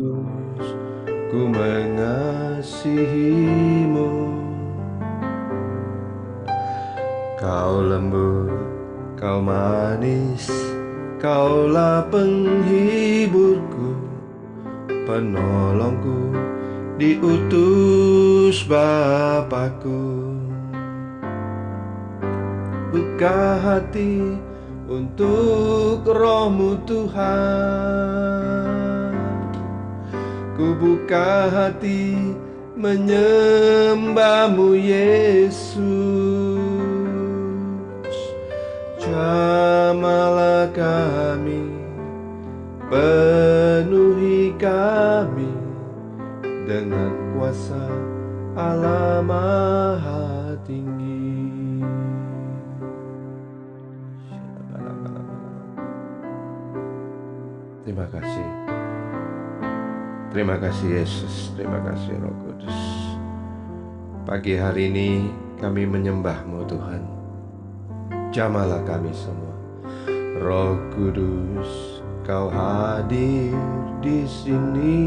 ku mengasihimu. Kau lembut, kau manis, kaulah penghiburku, penolongku, diutus Bapakku. Buka hati untuk Roh-Mu Tuhan. Ku buka hati menyembah-Mu Yesus. Jamalah kami, penuhi kami dengan kuasa Allah Maha Tinggi. Terima kasih. Terima kasih Yesus, terima kasih Roh Kudus. Pagi hari ini kami menyembah-Mu Tuhan. Jamalah kami semua. Roh Kudus, Kau hadir di sini.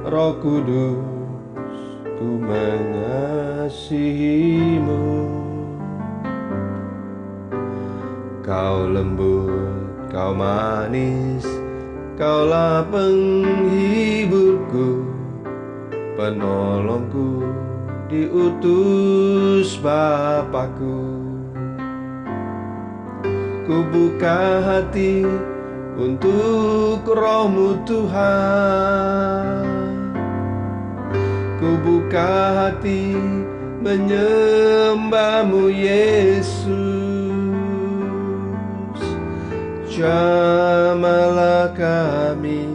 Roh Kudus, ku mengasihimu. Kau lembut, kau manis, kaulah penghiburku, penolongku, diutus Bapakku. Ku buka hati untuk Roh-Mu Tuhan. Ku buka hati menyembah-Mu Yesus. Jamalah kami,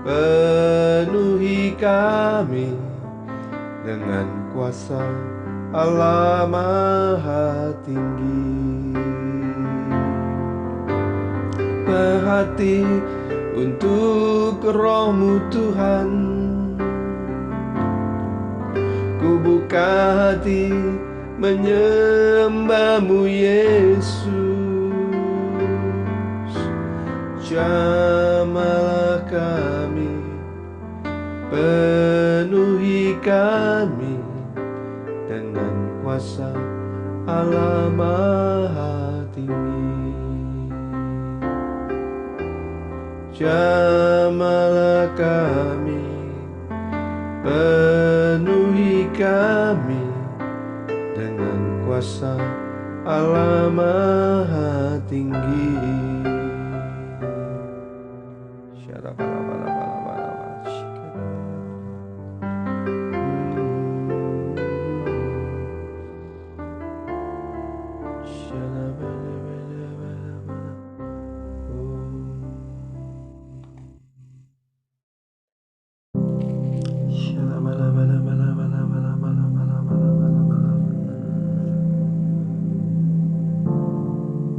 penuhi kami dengan kuasa Allah Maha Tinggi. Hati untuk Roh-Mu Tuhan. Ku buka hati menyembah-Mu Yesus. Jamalah kami, penuhi kami dengan kuasa Allah Maha Tinggi. Jamalah kami, penuhi kami dengan kuasa Allah Maha Tinggi.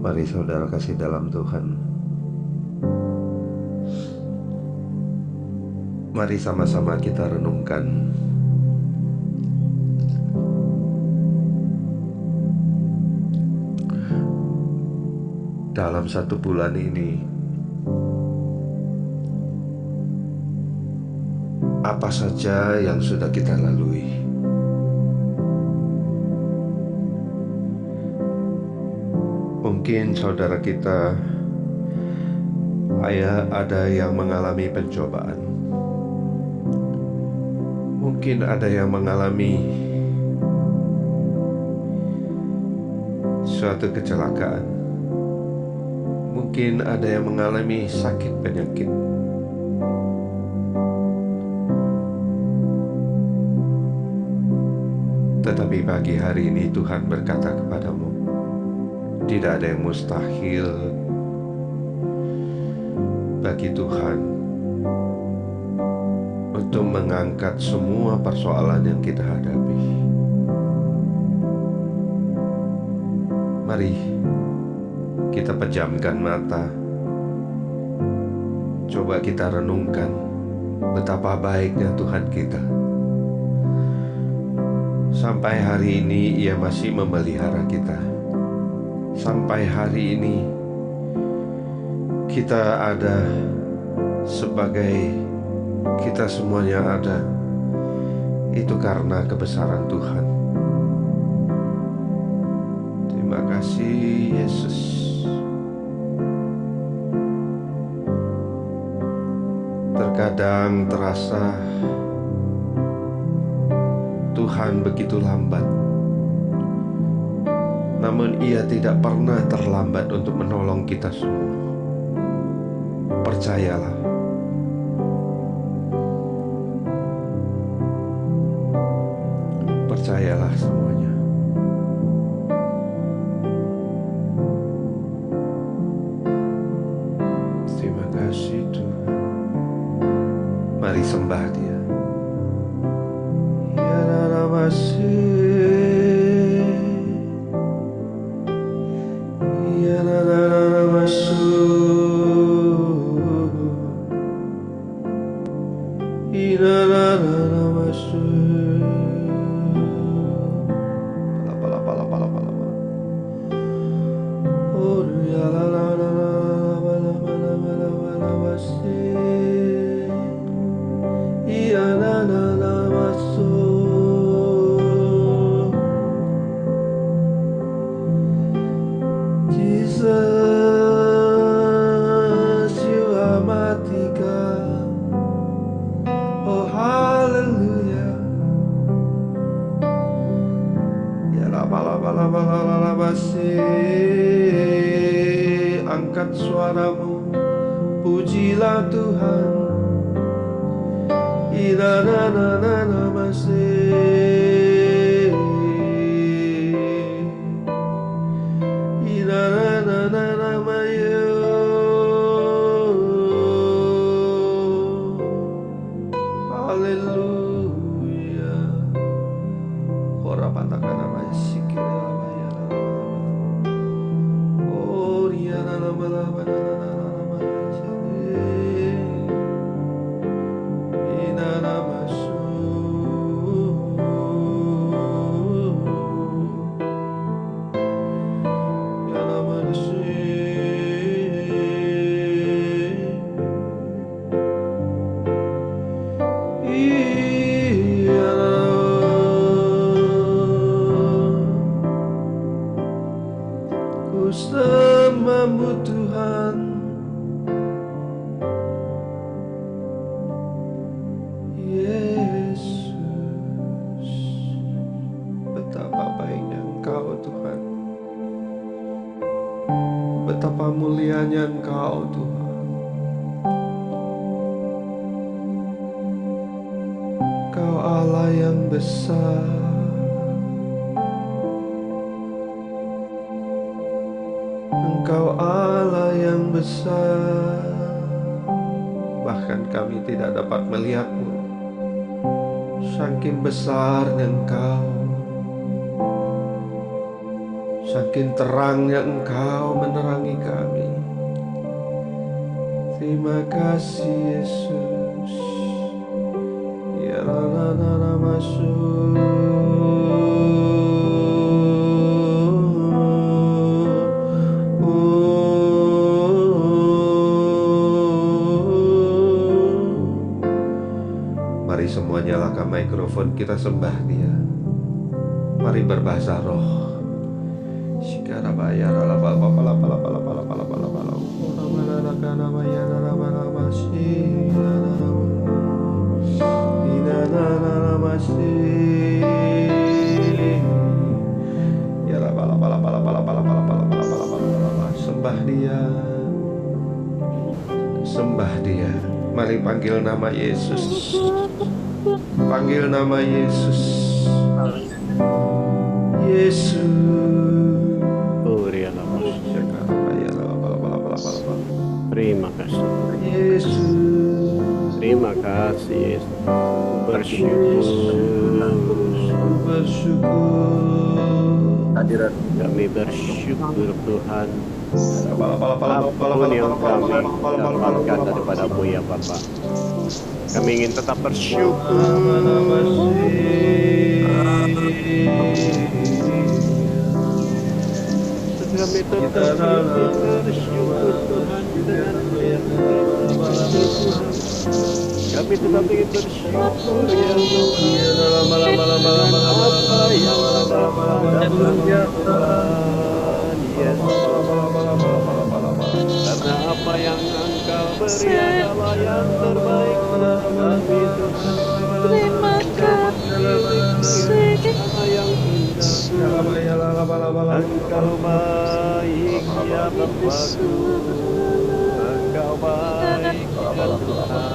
Mari saudara kasih dalam Tuhan. Mari sama-sama kita renungkan dalam satu bulan ini apa saja yang sudah kita lalui. Mungkin saudara kita ada yang mengalami pencobaan. Mungkin ada yang mengalami suatu kecelakaan. Mungkin ada yang mengalami sakit penyakit. Tetapi pagi hari ini Tuhan berkata kepadamu, tidak ada yang mustahil bagi Tuhan untuk mengangkat semua persoalan yang kita hadapi. Mari kita pejamkan mata. Coba kita renungkan betapa baiknya Tuhan kita. Sampai hari ini Ia masih memelihara kita. Sampai hari ini kita ada, sebagai kita semuanya ada, itu karena kebesaran Tuhan. Terima kasih Yesus. Terkadang terasa Tuhan begitu lambat, namun Ia tidak pernah terlambat untuk menolong kita semua. Percayalah. Percayalah semuanya. Terima kasih Tuhan. Mari sembah Dia. Ya Namaste. Ya Namaste. Ya Namaste. Jesus, you are mighty God. Oh hallelujah. Ya la bala bala bala la basi. Angkat suaramu, pujilah Tuhan. Ina na na na na masih. Ina na na na na mayu. Haleluya. Ora pantakan nama sikit nama ya. Oh dia nama nama nama sini. Ina nama su. Ya nama su. Ku sembahmu Tuhan, Yesus. Betapa baiknya Engkau Tuhan, betapa mulianya Engkau Tuhan. Engkau Allah yang besar. Engkau Allah yang besar, bahkan kami tidak dapat melihat-Mu. Saking besarnya Engkau, saking terangnya Engkau menerangi kami. Terima kasih Yesus. Ya la la la masuk. Mari semua nyalakan mikrofon, kita sembah Dia. Mari berbahasa roh. Shikarabaya la pala pala pala pala pala pala pala pala. Ora la kana maya la la masi. Ina la masi. Ya la pala pala pala pala pala pala pala pala pala pala. Sembah Dia. Sembah Dia. Mari panggil nama Yesus. Panggil nama Yesus. Yesus. Oh, dia nama. Terima kasih. Yesus. Terima kasih Yesus. Bersyukur. Hadirat. Kami bersyukur Tuhan. Apapun yang kami dapatkan daripada-Mu ya Bapa. Kami ingin tetap bersyukur. Kami tetap bersyukur Tuhan dengan tetap ingin bersyukur ya Tuhan dengan apa yang ada padamu ya Tuhan Yesus. Karena apa yang Engkau beri adalah yang terbaik buat kami Tuhan. Terima kasih Karena yang indah Engkau baik ya Bapakku. Engkau baik ya Tuhan.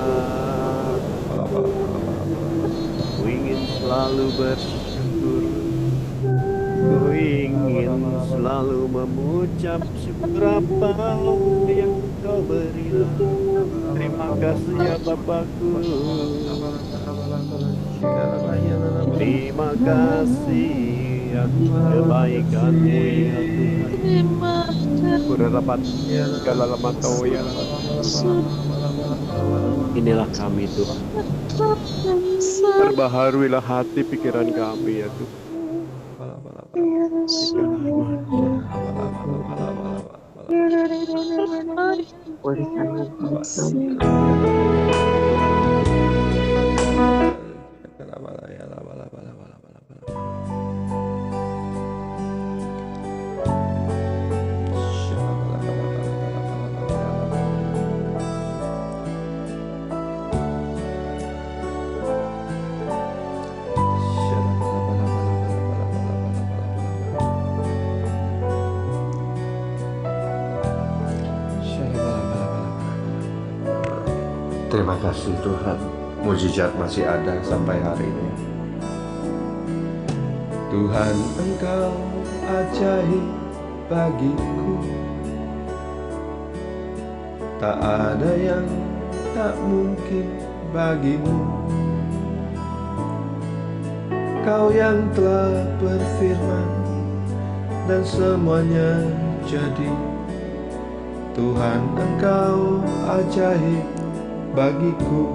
Ku ingin selalu bersyukur. Ku ingin selalu mengucap syukur apa yang Kau beri. Terima kasih ya Bapakku. Terima kasih atas kebaikan-Mu ya Tuhan. terima Berdapat segala lama Kau ya. Inilah kami Tuhan. kasih. Perbaharuilah hati pikiran kami ya Tuhan. Terima kasih Tuhan, mujizat masih ada sampai hari ini. Tuhan, Engkau ajaib bagiku. Tak ada yang tak mungkin bagimu. Kau yang telah berfirman dan semuanya jadi. Tuhan, Engkau ajaib bagiku.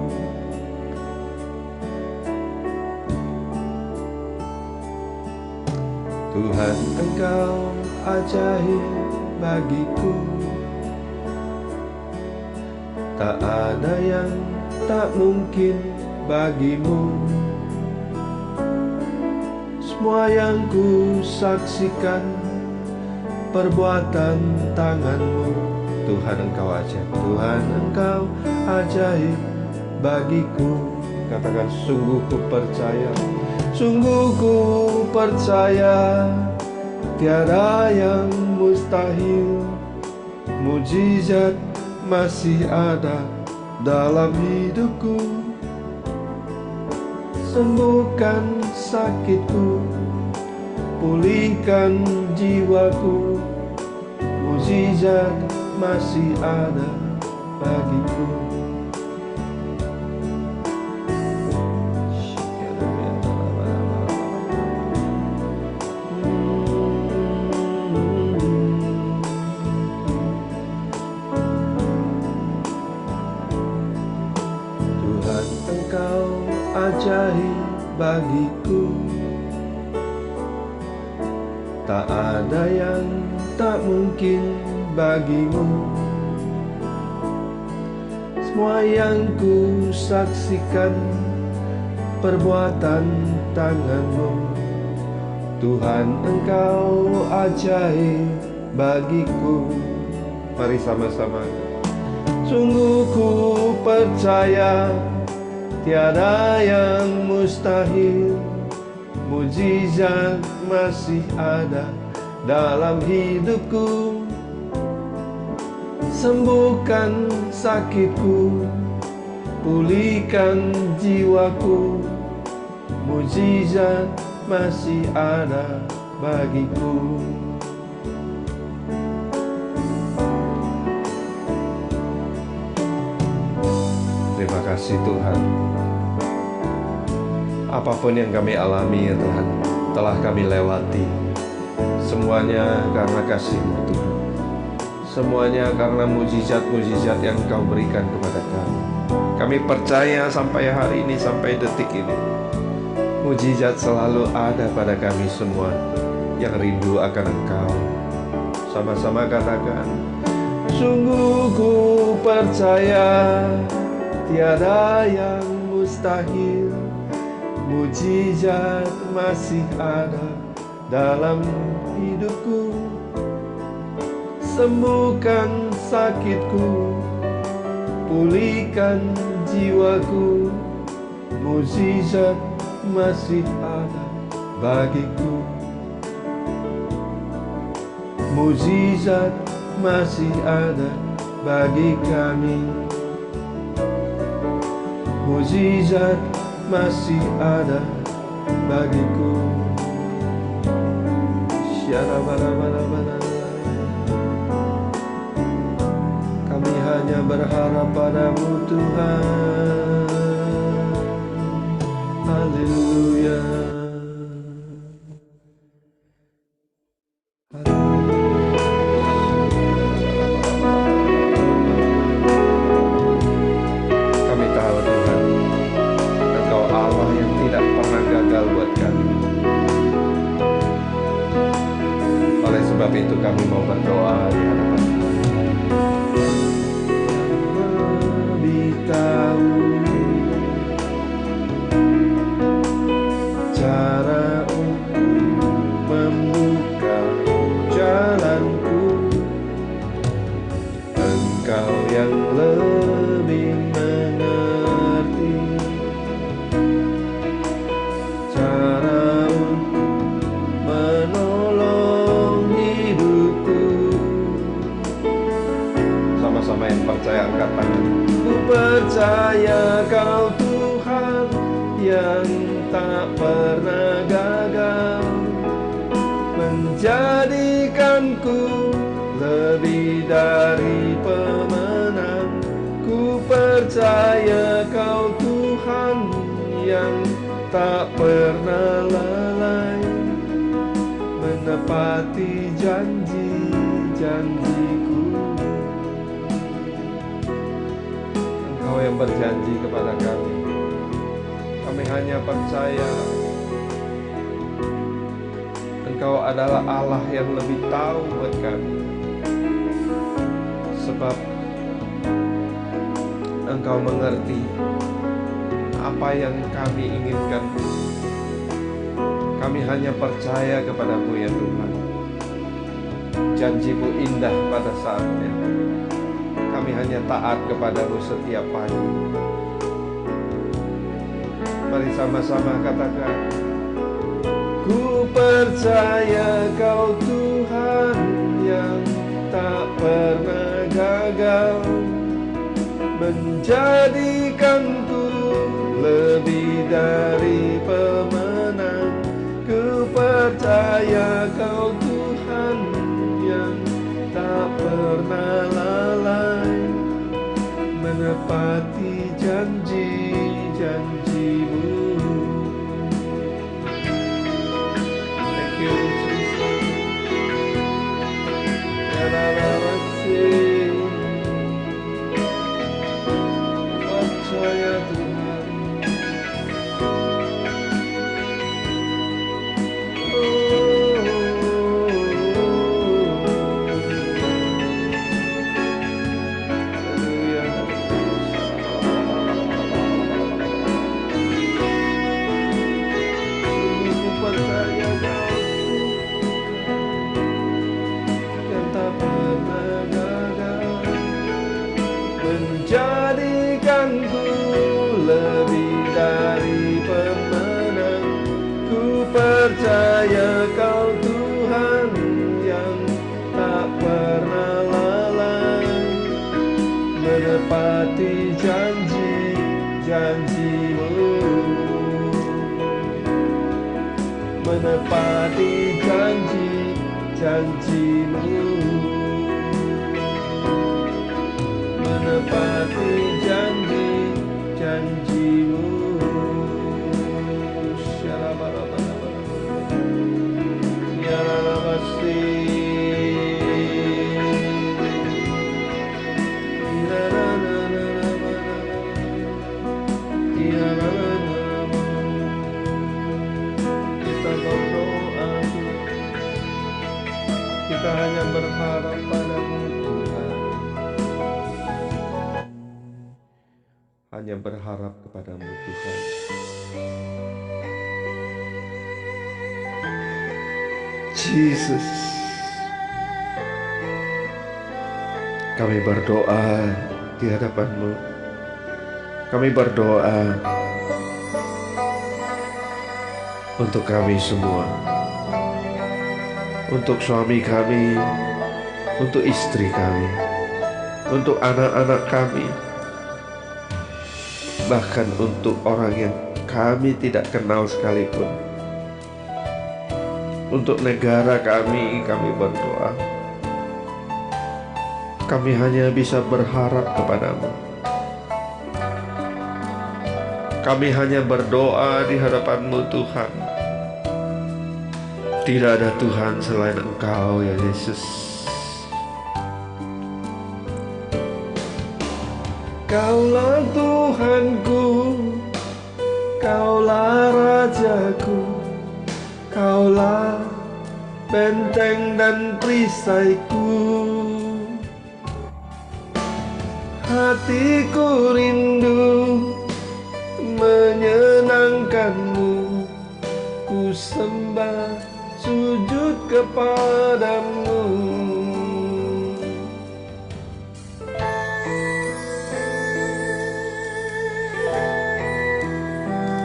Tuhan, Engkau ajaib bagiku. Tak ada yang tak mungkin bagimu. Semua yang ku saksikan perbuatan tangan-Mu. Tuhan, Engkau ajaib. Tuhan, Engkau ajaib bagiku. Katakan, sungguh ku percaya. Sungguh ku percaya tiada yang mustahil. Mujizat masih ada dalam hidupku. Sembuhkan sakitku, pulihkan jiwaku. Mujizat masih ada bagiku. Tuhan, Engkau ajaib bagiku. Tak ada yang tak mungkin bagimu. Semua yang ku saksikan perbuatan tangan-Mu. Tuhan, Engkau ajaib bagiku. Mari sama-sama. Sungguh ku percaya tiada yang mustahil. Mujizat masih ada dalam hidupku. Sembuhkan sakitku, pulihkan jiwaku. Mujizat masih ada bagiku. Terima kasih Tuhan. Apapun yang kami alami ya Tuhan, telah kami lewati. Semuanya karena kasih-Mu Tuhan. Semuanya karena mujizat-mujizat yang Kau berikan kepada kami. Kami percaya sampai hari ini, sampai detik ini, mujizat selalu ada pada kami semua yang rindu akan Engkau. Sama-sama katakan, sungguh ku percaya tiada yang mustahil, mujizat masih ada dalam hidupku. Sembuhkan sakitku, pulihkan jiwaku, mujizat masih ada bagiku. Mujizat masih ada bagi kami. Mujizat masih ada bagiku. Syarabarabarabara. Kami hanya berharap padamu Tuhan. Haleluya. Kami tahu Tuhan, Engkau Allah yang tidak pernah gagal buat kami. Oleh sebab itu kami mau berdoa di hadapan lebih tahu cara untuk membuka jalanku. Engkau yang lebih mengerti cara untuk menolong hidupku. Sama-sama yang percaya angkat tangan. Ku percaya Kau Tuhan yang tak pernah gagal, menjadikanku lebih dari pemenang. Ku percaya Kau Tuhan yang tak pernah lalai, menepati janji-janjiku. Engkau yang berjanji kepada kami. Kami hanya percaya Engkau adalah Allah yang lebih tahu buat kami. Sebab Engkau mengerti apa yang kami inginkan. Kami hanya percaya kepadamu ya Tuhan. Janjimu indah pada saatnya. Kami hanya taat kepadamu setiap pagi. Mari sama-sama katakan, ku percaya Kau Tuhan yang tak pernah gagal, menjadikanku lebih dari pemenang. Ku percaya Kau Tuhan yang tak pernah lalai, menepati janji-janjimu. Thank you Jesus. Percaya Tuhan. Menjadikanku lebih dari pemenang. Ku percaya Kau Tuhan yang tak pernah lalai, menepati janji-janjimu, menepati janji-janjimu, menepati janji-janjimu. Kita berdoa, kita hanya berdoa. hanya berharap kepadamu Tuhan. Jesus, kami berdoa di hadapan-Mu. Kami berdoa untuk kami semua, untuk suami kami, untuk istri kami, untuk anak-anak kami, bahkan untuk orang yang kami tidak kenal sekalipun. Untuk negara kami berdoa. Kami hanya bisa berharap kepadamu. Kami hanya berdoa di hadapan-Mu Tuhan. Tidak ada Tuhan selain Engkau ya Yesus. Kaulah Tuhanku, Kaulah Rajaku, Kaulah benteng dan perisaiku. Hatiku rindu menyenangkan-Mu, ku sembah sujud kepadamu.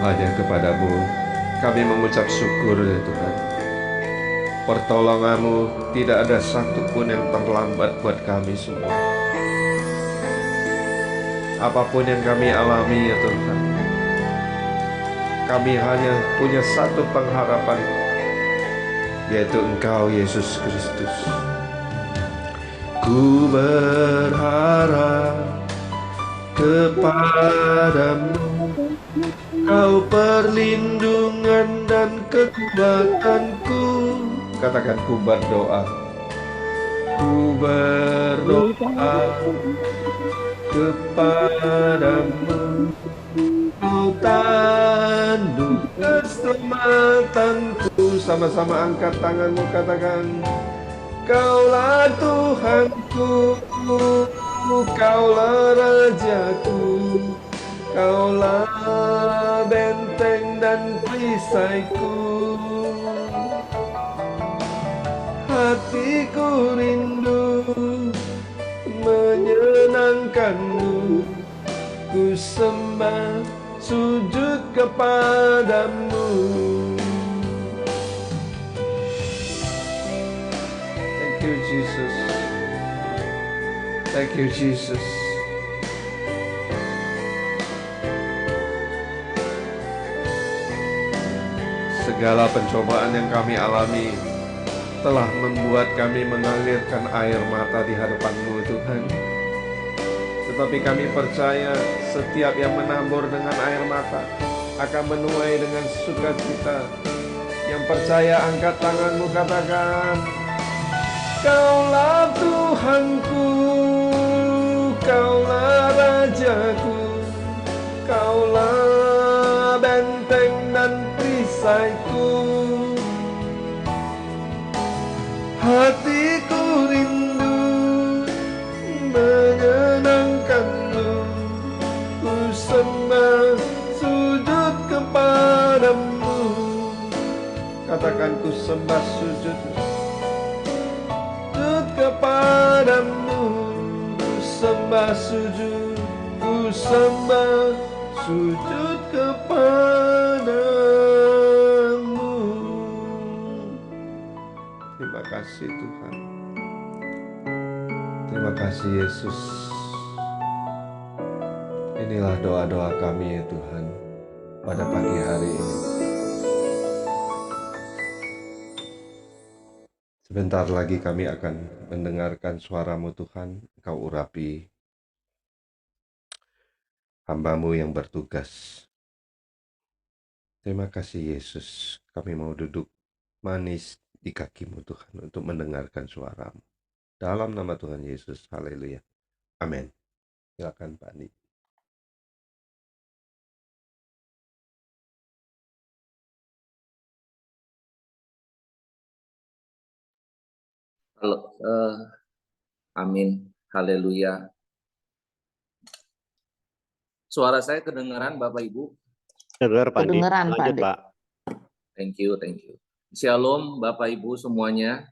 Hanya kepadamu kami mengucap syukur ya Tuhan. Pertolongan-Mu tidak ada satupun yang terlambat buat kami semua. Apapun yang kami alami ya Tuhan, kami hanya punya satu pengharapan, yaitu Engkau Yesus Kristus. Ku berharap kepadamu, Kau perlindungan dan kekuatanku. Katakan, ku berdoa. Ku berdoa kepadamu, Kau tanduk keselamatanku. Sama-sama angkat tanganmu, katakan, Kaulah Tuhanku, Kaulah Rajaku, Kaulah benteng dan perisaiku. Hatiku rindu menyenangkan-Mu, ku sembah sujud kepadamu. Thank you Jesus. Thank you Jesus. Segala pencobaan yang kami alami telah membuat kami mengalirkan air mata di hadapan-Mu Tuhan. Tetapi kami percaya setiap yang menabur dengan air mata akan menuai dengan sukacita. Yang percaya angkat tanganmu, katakan, Kaulah Tuhanku, Kaulah Rajaku, Kaulah benteng dan perisaiku. Hatiku rindu menyenangkan-Mu, ku sembah sujud kepadamu. Katakan, ku sembah sujud kepadamu, ku sembah sujud, ku sembah sujud kepadamu. Terima kasih Tuhan. Terima kasih Yesus. Inilah doa-doa kami ya Tuhan pada pagi hari ini. Sebentar lagi kami akan mendengarkan suara-Mu Tuhan. Engkau urapi hamba-Mu yang bertugas. Terima kasih Yesus. Kami mau duduk manis di kaki-Mu Tuhan untuk mendengarkan suara-Mu. Dalam nama Tuhan Yesus. Haleluya. Amin. Silakan Pak Andi. Halo, amin, haleluya. Suara saya kedengaran Bapak Ibu? Dengar Pak Andi. Kedengeran, Pak Lanjut Andi. Pak. Thank you, thank you. Shalom Bapak Ibu semuanya.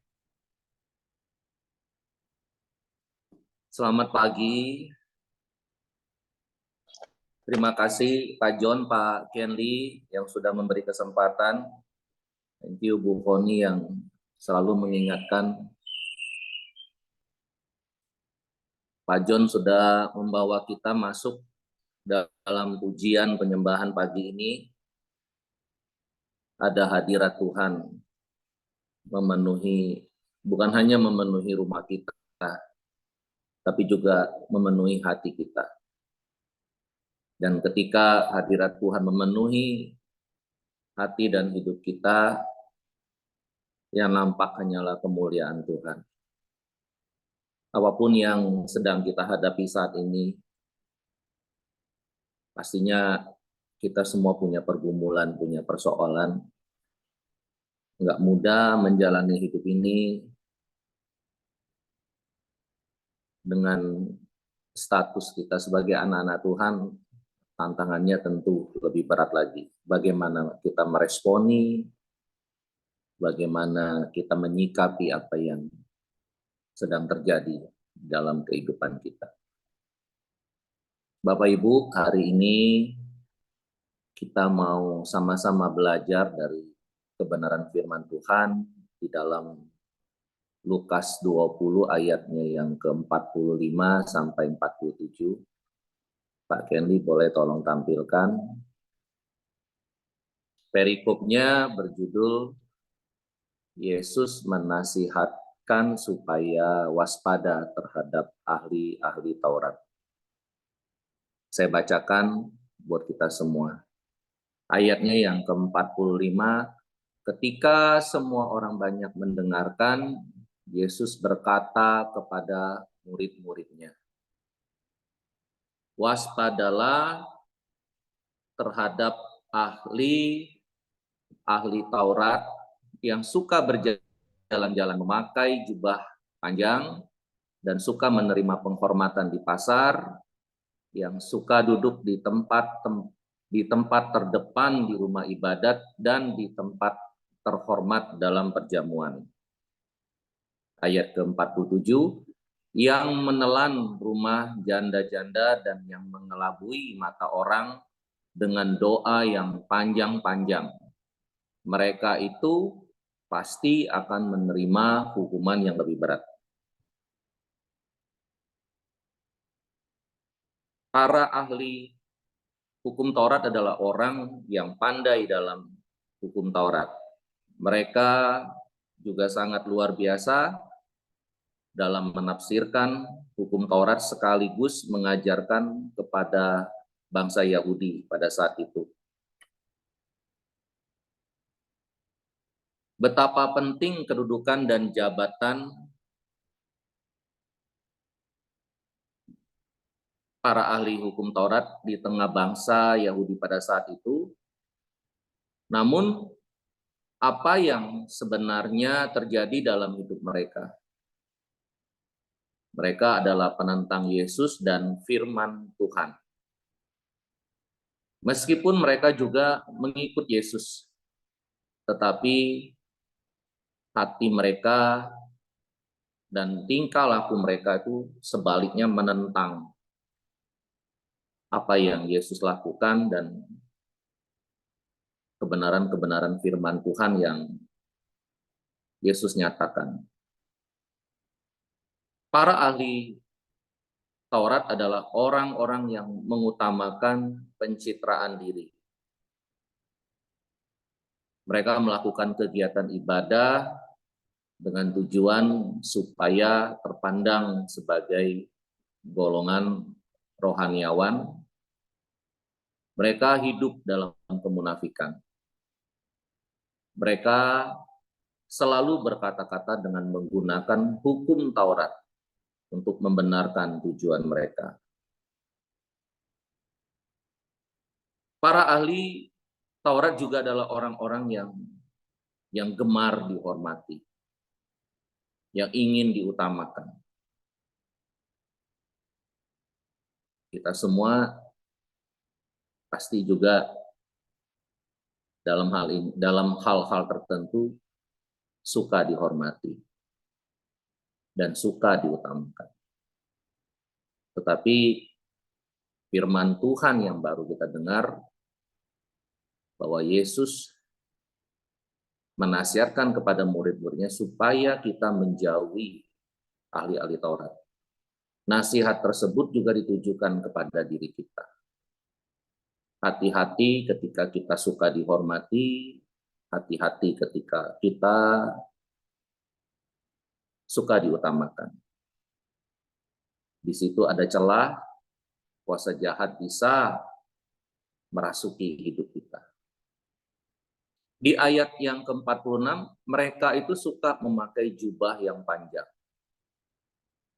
Selamat pagi. Terima kasih Pak John, Pak Kenli yang sudah memberi kesempatan. Thank you Bu Koni yang selalu mengingatkan. Pak John sudah membawa kita masuk dalam pujian penyembahan pagi ini. Ada hadirat Tuhan memenuhi, bukan hanya memenuhi rumah kita, tapi juga memenuhi hati kita. Dan ketika hadirat Tuhan memenuhi hati dan hidup kita, yang nampak hanyalah kemuliaan Tuhan. Apapun yang sedang kita hadapi saat ini, pastinya kita semua punya pergumulan, punya persoalan. Nggak mudah menjalani hidup ini dengan status kita sebagai anak-anak Tuhan. Tantangannya tentu lebih berat lagi. Bagaimana kita meresponi, bagaimana kita menyikapi apa yang sedang terjadi dalam kehidupan kita. Bapak Ibu, hari ini kita mau sama-sama belajar dari kebenaran firman Tuhan di dalam Lukas 20 ayatnya yang ke-45 sampai 47. Pak Kenli boleh tolong tampilkan. Perikopnya berjudul Yesus menasihatkan supaya waspada terhadap ahli-ahli Taurat. Saya bacakan buat kita semua. Ayatnya yang ke-45, ketika semua orang banyak mendengarkan, Yesus berkata kepada murid-muridnya, waspadalah terhadap ahli Taurat yang suka berjalan-jalan memakai jubah panjang dan suka menerima penghormatan di pasar, yang suka duduk di tempat terdepan di rumah ibadat dan di tempat terhormat dalam perjamuan. Ayat ke-47, yang menelan rumah janda-janda dan yang mengelabui mata orang dengan doa yang panjang-panjang. Mereka itu pasti akan menerima hukuman yang lebih berat. Para ahli hukum Taurat adalah orang yang pandai dalam hukum Taurat. Mereka juga sangat luar biasa dalam menafsirkan hukum Taurat sekaligus mengajarkan kepada bangsa Yahudi pada saat itu. Betapa penting kedudukan dan jabatan para ahli hukum Taurat di tengah bangsa Yahudi pada saat itu. Namun, apa yang sebenarnya terjadi dalam hidup mereka? Mereka adalah penentang Yesus dan firman Tuhan. Meskipun mereka juga mengikut Yesus, tetapi hati mereka dan tingkah laku mereka itu sebaliknya menentang apa yang Yesus lakukan dan kebenaran-kebenaran firman Tuhan yang Yesus nyatakan. Para ahli Taurat adalah orang-orang yang mengutamakan pencitraan diri. Mereka melakukan kegiatan ibadah dengan tujuan supaya terpandang sebagai golongan rohaniawan. Mereka hidup dalam kemunafikan. Mereka selalu berkata-kata dengan menggunakan hukum Taurat untuk membenarkan tujuan mereka. Para ahli Taurat juga adalah orang-orang yang gemar dihormati, yang ingin diutamakan. Kita semua pasti juga dalam hal-hal tertentu suka dihormati dan suka diutamakan. Tetapi firman Tuhan yang baru kita dengar bahwa Yesus menasihatkan kepada murid-muridnya supaya kita menjauhi ahli-ahli Taurat. Nasihat tersebut juga ditujukan kepada diri kita. Hati-hati ketika kita suka dihormati, hati-hati ketika kita suka diutamakan. Di situ ada celah, kuasa jahat bisa merasuki hidup kita. Di ayat yang ke-46, mereka itu suka memakai jubah yang panjang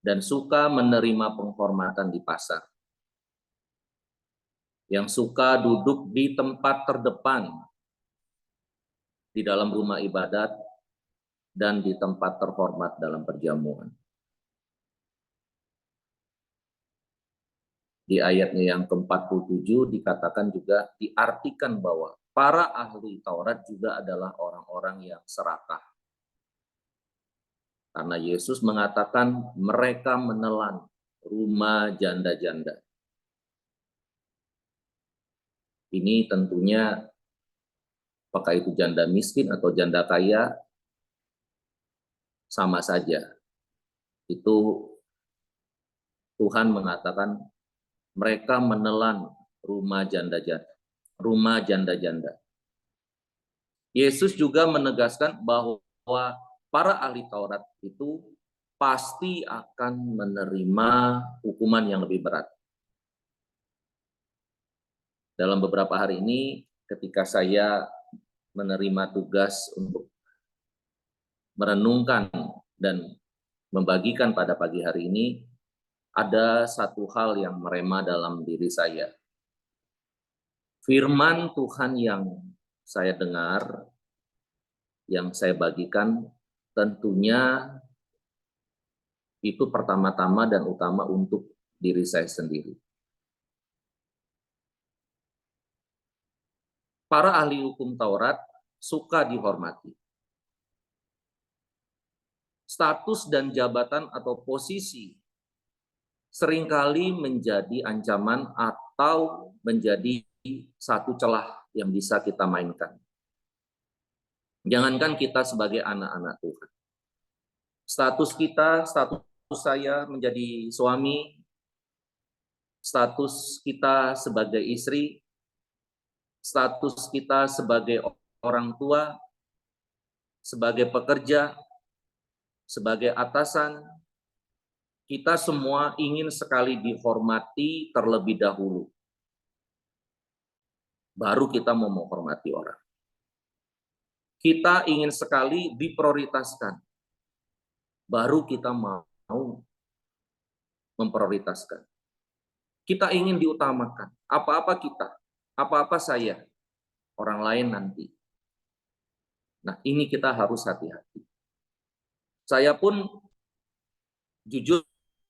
dan suka menerima penghormatan di pasar. Yang suka duduk di tempat terdepan di dalam rumah ibadat dan di tempat terhormat dalam perjamuan. Di ayatnya yang ke-47 dikatakan juga, diartikan bahwa para ahli Taurat juga adalah orang-orang yang serakah. Karena Yesus mengatakan mereka menelan rumah janda-janda. Ini tentunya apakah itu janda miskin atau janda kaya, sama saja. Itu Tuhan mengatakan mereka menelan rumah janda-janda. Yesus juga menegaskan bahwa para ahli Taurat itu pasti akan menerima hukuman yang lebih berat. Dalam beberapa hari ini, ketika saya menerima tugas untuk merenungkan dan membagikan pada pagi hari ini, ada satu hal yang merema dalam diri saya. Firman Tuhan yang saya dengar, yang saya bagikan, tentunya itu pertama-tama dan utama untuk diri saya sendiri. Para ahli hukum Taurat suka dihormati. Status dan jabatan atau posisi seringkali menjadi ancaman atau menjadi satu celah yang bisa kita mainkan. Jangankan kita sebagai anak-anak Tuhan. Status saya menjadi suami, status kita sebagai istri, status kita sebagai orang tua, sebagai pekerja, sebagai atasan, kita semua ingin sekali dihormati terlebih dahulu. Baru kita mau menghormati orang. Kita ingin sekali diprioritaskan. Baru kita mau memprioritaskan. Kita ingin diutamakan. Apa-apa kita, apa-apa saya, orang lain nanti. Nah, ini kita harus hati-hati. Saya pun jujur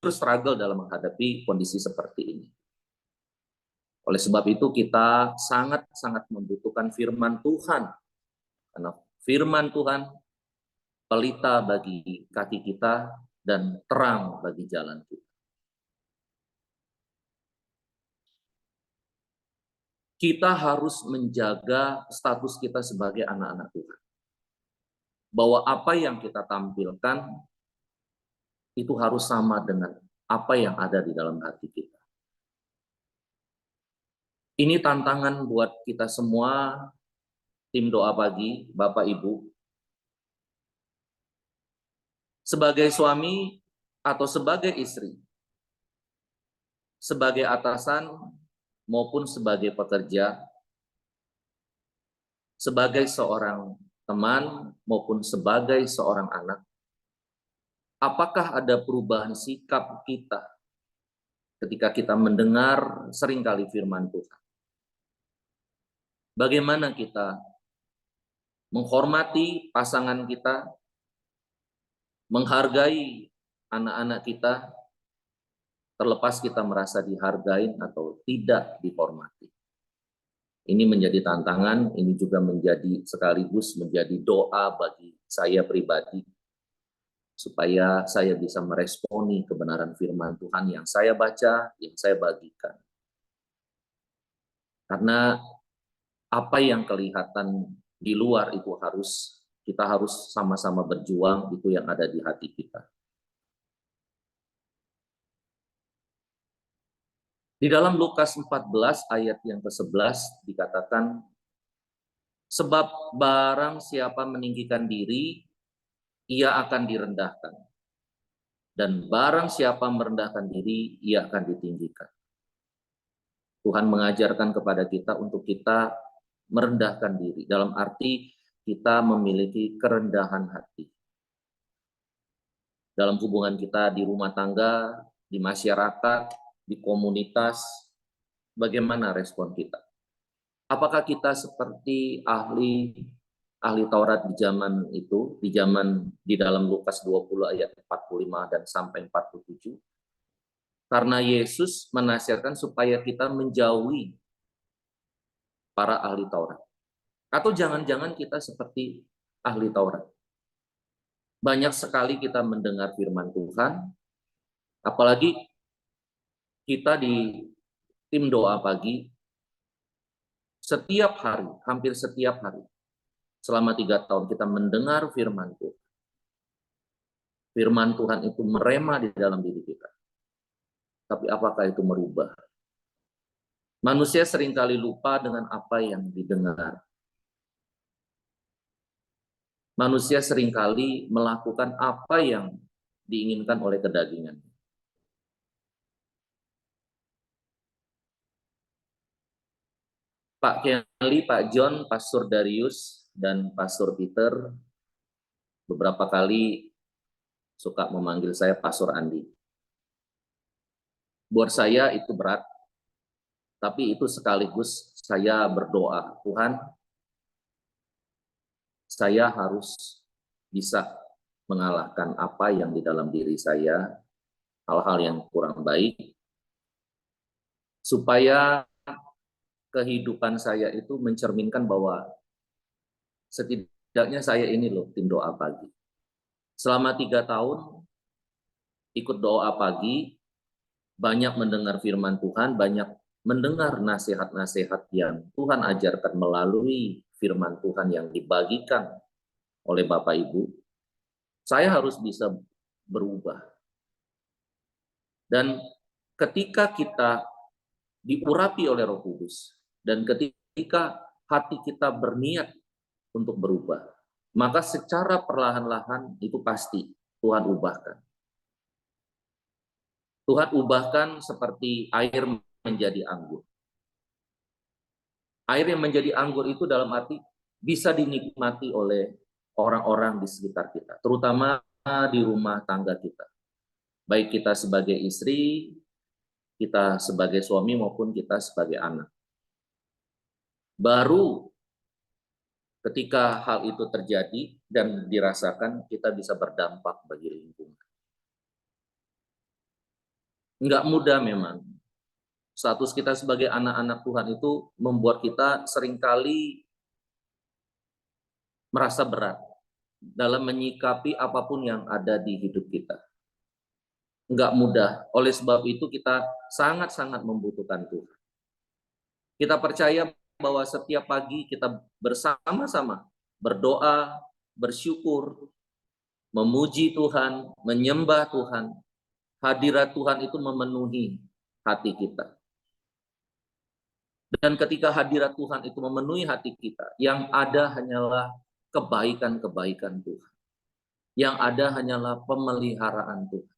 struggle dalam menghadapi kondisi seperti ini. Oleh sebab itu kita sangat-sangat membutuhkan firman Tuhan. Karena firman Tuhan pelita bagi kaki kita dan terang bagi jalan kita. Kita harus menjaga status kita sebagai anak-anak Tuhan. Bahwa apa yang kita tampilkan itu harus sama dengan apa yang ada di dalam hati kita. Ini tantangan buat kita semua, tim doa pagi, Bapak Ibu. Sebagai suami atau sebagai istri, sebagai atasan maupun sebagai pekerja, sebagai seorang teman maupun sebagai seorang anak, apakah ada perubahan sikap kita ketika kita mendengar seringkali firman Tuhan? Bagaimana kita menghormati pasangan kita, menghargai anak-anak kita, terlepas kita merasa dihargai atau tidak dihormati. Ini menjadi tantangan, ini juga menjadi sekaligus menjadi doa bagi saya pribadi, supaya saya bisa meresponi kebenaran firman Tuhan yang saya baca, yang saya bagikan. Karena apa yang kelihatan di luar itu kita harus sama-sama berjuang, itu yang ada di hati kita. Di dalam Lukas 14 ayat yang ke-11 dikatakan, sebab barang siapa meninggikan diri, ia akan direndahkan. Dan barang siapa merendahkan diri, ia akan ditinggikan. Tuhan mengajarkan kepada kita untuk kita merendahkan diri. Dalam arti kita memiliki kerendahan hati. Dalam hubungan kita di rumah tangga, di masyarakat, di komunitas, bagaimana respon kita? Apakah kita seperti ahli Taurat di zaman itu, di dalam Lukas 20 ayat 45 dan sampai 47? Karena Yesus menasihatkan supaya kita menjauhi para ahli Taurat. Atau jangan-jangan kita seperti ahli Taurat. Banyak sekali kita mendengar firman Tuhan, apalagi kita di tim doa pagi, setiap hari, hampir setiap hari, selama 3 tahun kita mendengar firman Tuhan. Firman Tuhan itu merema di dalam diri kita. Tapi apakah itu merubah? Manusia seringkali lupa dengan apa yang didengar. Manusia seringkali melakukan apa yang diinginkan oleh kedagingan. Pak Kelly, Pak John, Pastor Darius, dan Pastor Peter beberapa kali suka memanggil saya Pastor Andi. Buat saya itu berat, tapi itu sekaligus saya berdoa, Tuhan, saya harus bisa mengalahkan apa yang di dalam diri saya, hal-hal yang kurang baik, supaya kehidupan saya itu mencerminkan bahwa setidaknya saya ini loh tim doa pagi. Selama 3 tahun ikut doa pagi, banyak mendengar firman Tuhan, banyak mendengar nasihat-nasihat yang Tuhan ajarkan melalui firman Tuhan yang dibagikan oleh Bapak Ibu. Saya harus bisa berubah. Dan ketika kita diurapi oleh Roh Kudus, dan ketika hati kita berniat untuk berubah, maka secara perlahan-lahan itu pasti Tuhan ubahkan. Tuhan ubahkan seperti air menjadi anggur. Air yang menjadi anggur itu dalam arti bisa dinikmati oleh orang-orang di sekitar kita, terutama di rumah tangga kita. Baik kita sebagai istri, kita sebagai suami maupun kita sebagai anak. Baru ketika hal itu terjadi dan dirasakan, kita bisa berdampak bagi lingkungan. Enggak mudah memang. Status kita sebagai anak-anak Tuhan itu membuat kita seringkali merasa berat dalam menyikapi apapun yang ada di hidup kita. Enggak mudah. Oleh sebab itu kita sangat-sangat membutuhkan Tuhan. Kita percaya bahwa setiap pagi kita bersama-sama berdoa, bersyukur, memuji Tuhan, menyembah Tuhan. Hadirat Tuhan itu memenuhi hati kita. Dan ketika hadirat Tuhan itu memenuhi hati kita, yang ada hanyalah kebaikan-kebaikan Tuhan. Yang ada hanyalah pemeliharaan Tuhan,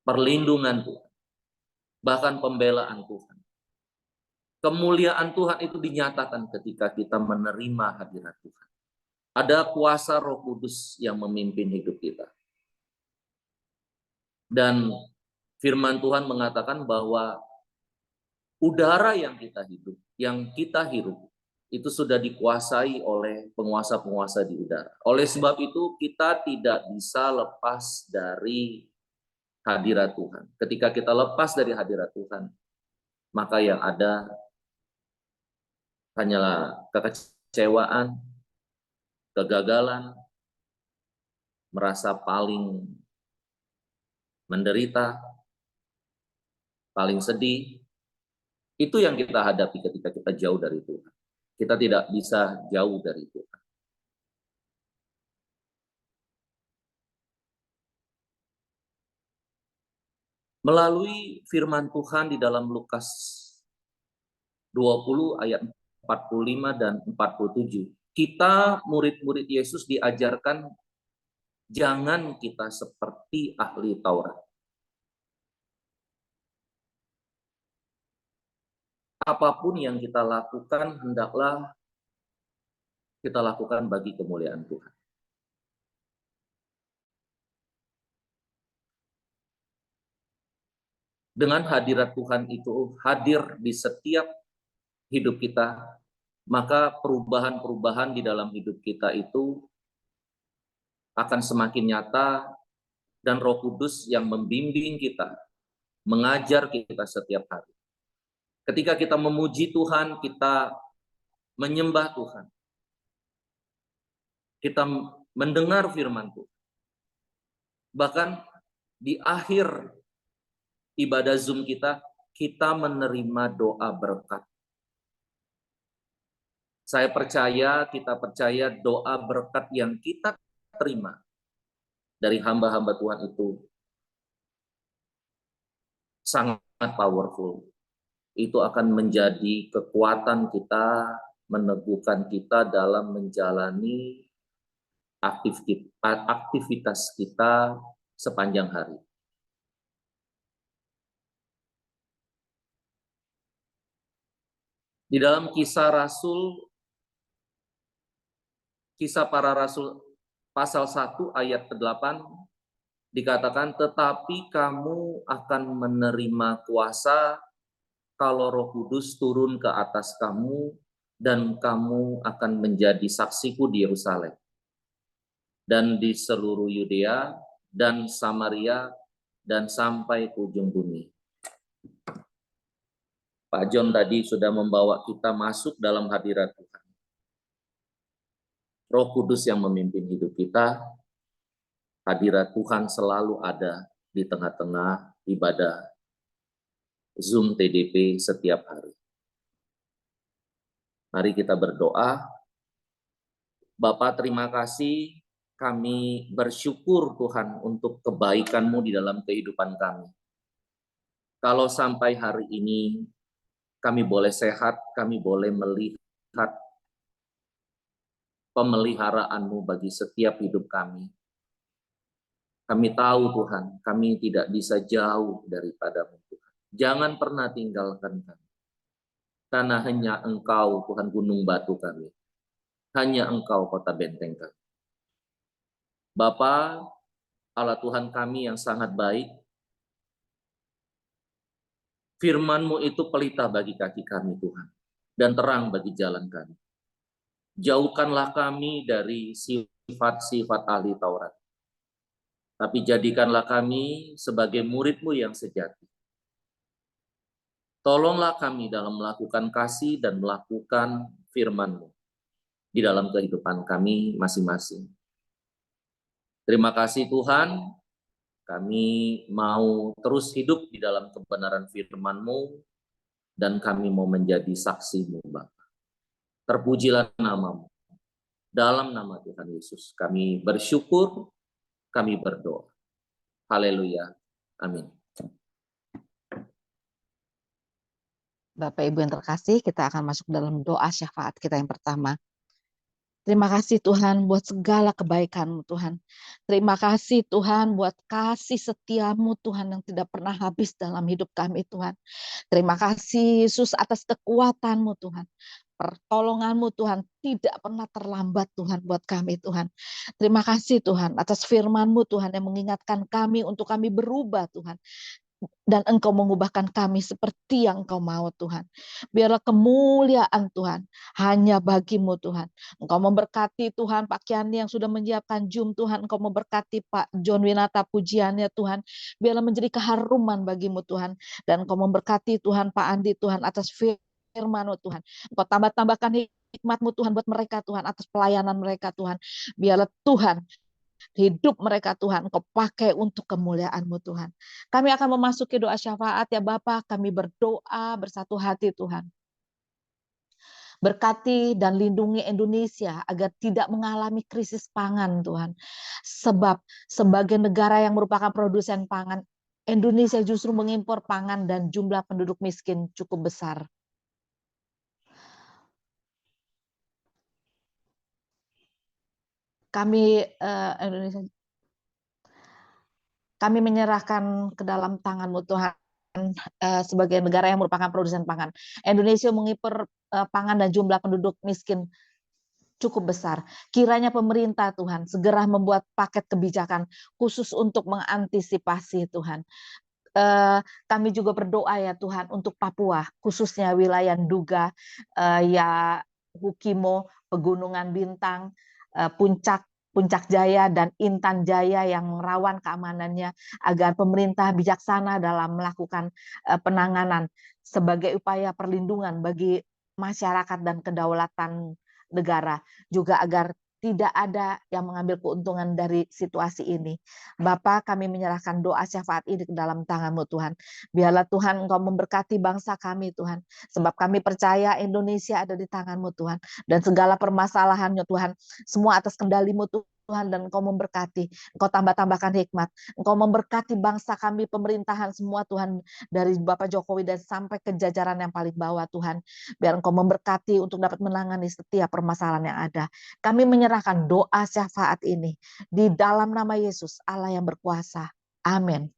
perlindungan Tuhan, bahkan pembelaan Tuhan. Kemuliaan Tuhan itu dinyatakan ketika kita menerima hadirat Tuhan. Ada kuasa Roh Kudus yang memimpin hidup kita. Dan firman Tuhan mengatakan bahwa udara yang kita hirup, itu sudah dikuasai oleh penguasa-penguasa di udara. Oleh sebab itu kita tidak bisa lepas dari hadirat Tuhan. Ketika kita lepas dari hadirat Tuhan, maka yang ada hanyalah kekecewaan, kegagalan, merasa paling menderita, paling sedih. Itu yang kita hadapi ketika kita jauh dari Tuhan. Kita tidak bisa jauh dari Tuhan. Melalui firman Tuhan di dalam Lukas 20 ayat 45 dan 47, kita murid-murid Yesus diajarkan jangan kita seperti ahli Taurat. Apapun yang kita lakukan, hendaklah kita lakukan bagi kemuliaan Tuhan. Dengan hadirat Tuhan itu hadir di setiap hidup kita, maka perubahan-perubahan di dalam hidup kita itu akan semakin nyata, dan Roh Kudus yang membimbing kita, mengajar kita setiap hari. Ketika kita memuji Tuhan, kita menyembah Tuhan, kita mendengar firman Tuhan. Bahkan di akhir ibadah Zoom kita menerima doa berkat. Saya percaya, kita percaya doa berkat yang kita terima dari hamba-hamba Tuhan itu sangat powerful. Itu akan menjadi kekuatan kita, meneguhkan kita dalam menjalani aktivitas kita sepanjang hari. Di dalam kisah para rasul pasal 1 ayat 8 dikatakan, tetapi kamu akan menerima kuasa kalau Roh Kudus turun ke atas kamu, dan kamu akan menjadi saksiku di Yerusalem dan di seluruh Yudea dan Samaria dan sampai ke ujung bumi. Pak John tadi sudah membawa kita masuk dalam hadirat Tuhan. Roh Kudus yang memimpin hidup kita, hadirat Tuhan selalu ada di tengah-tengah ibadah Zoom TDP setiap hari. Mari kita berdoa. Bapa, terima kasih, kami bersyukur Tuhan untuk kebaikan-Mu di dalam kehidupan kami. Kalau sampai hari ini kami boleh sehat, kami boleh melihat pemeliharaan-Mu bagi setiap hidup kami. Kami tahu Tuhan, kami tidak bisa jauh daripada-Mu Tuhan. Jangan pernah tinggalkan kami. Karena hanya Engkau Tuhan gunung batu kami. Hanya Engkau kota benteng kami. Bapa, Allah Tuhan kami yang sangat baik, firman-Mu itu pelita bagi kaki kami Tuhan, dan terang bagi jalan kami. Jauhkanlah kami dari sifat-sifat ahli Taurat, tapi jadikanlah kami sebagai murid-Mu yang sejati. Tolonglah kami dalam melakukan kasih dan melakukan firman-Mu di dalam kehidupan kami masing-masing. Terima kasih Tuhan, kami mau terus hidup di dalam kebenaran firman-Mu, dan kami mau menjadi saksi-Mu, Bapa. Terpujilah nama-Mu. Dalam nama Tuhan Yesus, kami bersyukur, kami berdoa. Haleluya. Amin. Bapak Ibu yang terkasih, kita akan masuk dalam doa syafaat kita yang pertama. Terima kasih Tuhan buat segala kebaikan-Mu Tuhan. Terima kasih Tuhan buat kasih setia-Mu Tuhan yang tidak pernah habis dalam hidup kami Tuhan. Terima kasih Yesus atas kekuatan-Mu Tuhan. Pertolongan-Mu Tuhan tidak pernah terlambat Tuhan buat kami Tuhan. Terima kasih Tuhan atas firman-Mu Tuhan yang mengingatkan kami untuk kami berubah Tuhan. Dan Engkau mengubahkan kami seperti yang Engkau mau Tuhan. Biarlah kemuliaan Tuhan hanya bagi-Mu Tuhan. Engkau memberkati Tuhan Pak Kiani yang sudah menyiapkan Zoom Tuhan. Engkau memberkati Pak John Winata pujiannya Tuhan. Biarlah menjadi keharuman bagi-Mu Tuhan. Dan Engkau memberkati Tuhan Pak Andi Tuhan atas firman firman-Mu Tuhan. Engkau tambah-tambahkan hikmat-Mu Tuhan buat mereka Tuhan, atas pelayanan mereka Tuhan. Biarlah Tuhan hidup mereka Tuhan Engkau pakai untuk kemuliaan-Mu Tuhan. Kami akan memasuki doa syafaat ya Bapa, kami berdoa bersatu hati Tuhan. Berkati dan lindungi Indonesia agar tidak mengalami krisis pangan Tuhan. Sebab sebagai negara yang merupakan produsen pangan, Indonesia justru mengimpor pangan dan jumlah penduduk miskin cukup besar. Kami menyerahkan ke dalam tangan-Mu Tuhan, sebagai negara yang merupakan produsen pangan. Indonesia mengimpor pangan dan jumlah penduduk miskin cukup besar. Kiranya pemerintah Tuhan segera membuat paket kebijakan khusus untuk mengantisipasi Tuhan. Kami juga berdoa ya Tuhan untuk Papua, khususnya wilayah Nduga, ya Hukimo, Pegunungan Bintang, Puncak Jaya dan Intan Jaya yang rawan keamanannya, agar pemerintah bijaksana dalam melakukan penanganan sebagai upaya perlindungan bagi masyarakat dan kedaulatan negara, juga agar tidak ada yang mengambil keuntungan dari situasi ini. Bapa, kami menyerahkan doa syafaat ini ke dalam tangan-Mu Tuhan. Biarlah Tuhan Engkau memberkati bangsa kami Tuhan, sebab kami percaya Indonesia ada di tangan-Mu Tuhan, dan segala permasalahannya Tuhan, semua atas kendali-Mu Tuhan, dan Engkau memberkati, Engkau tambah-tambahkan hikmat, Engkau memberkati bangsa kami, pemerintahan semua Tuhan, dari Bapak Jokowi dan sampai ke jajaran yang paling bawah Tuhan, biar Engkau memberkati untuk dapat menangani setiap permasalahan yang ada. Kami menyerahkan doa syafaat ini di dalam nama Yesus, Allah yang berkuasa. Amin.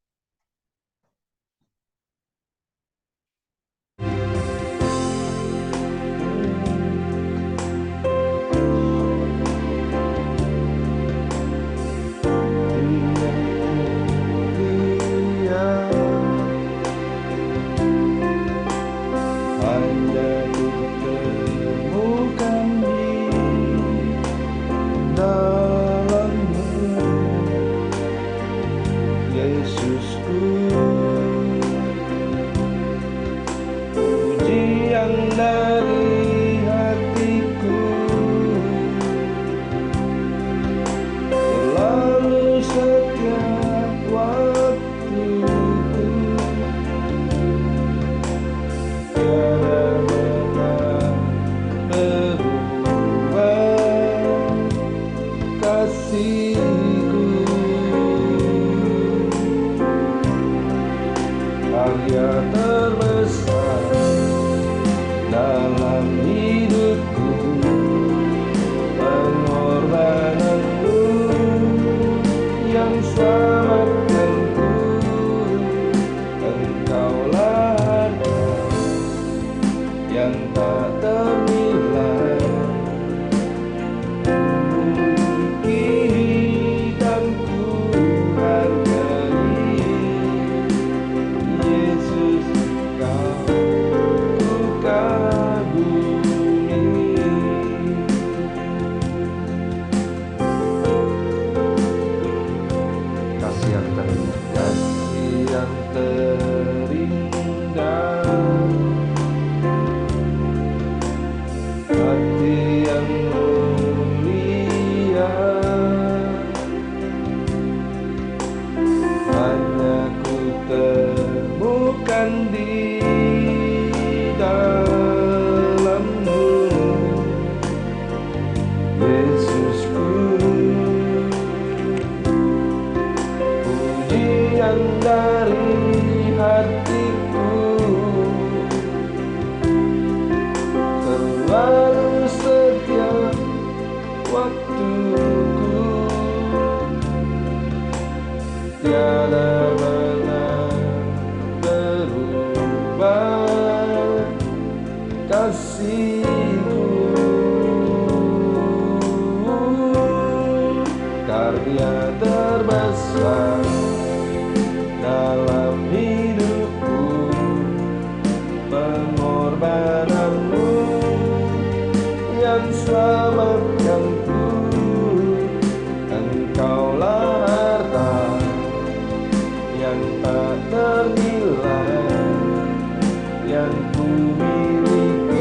Yang ku miliki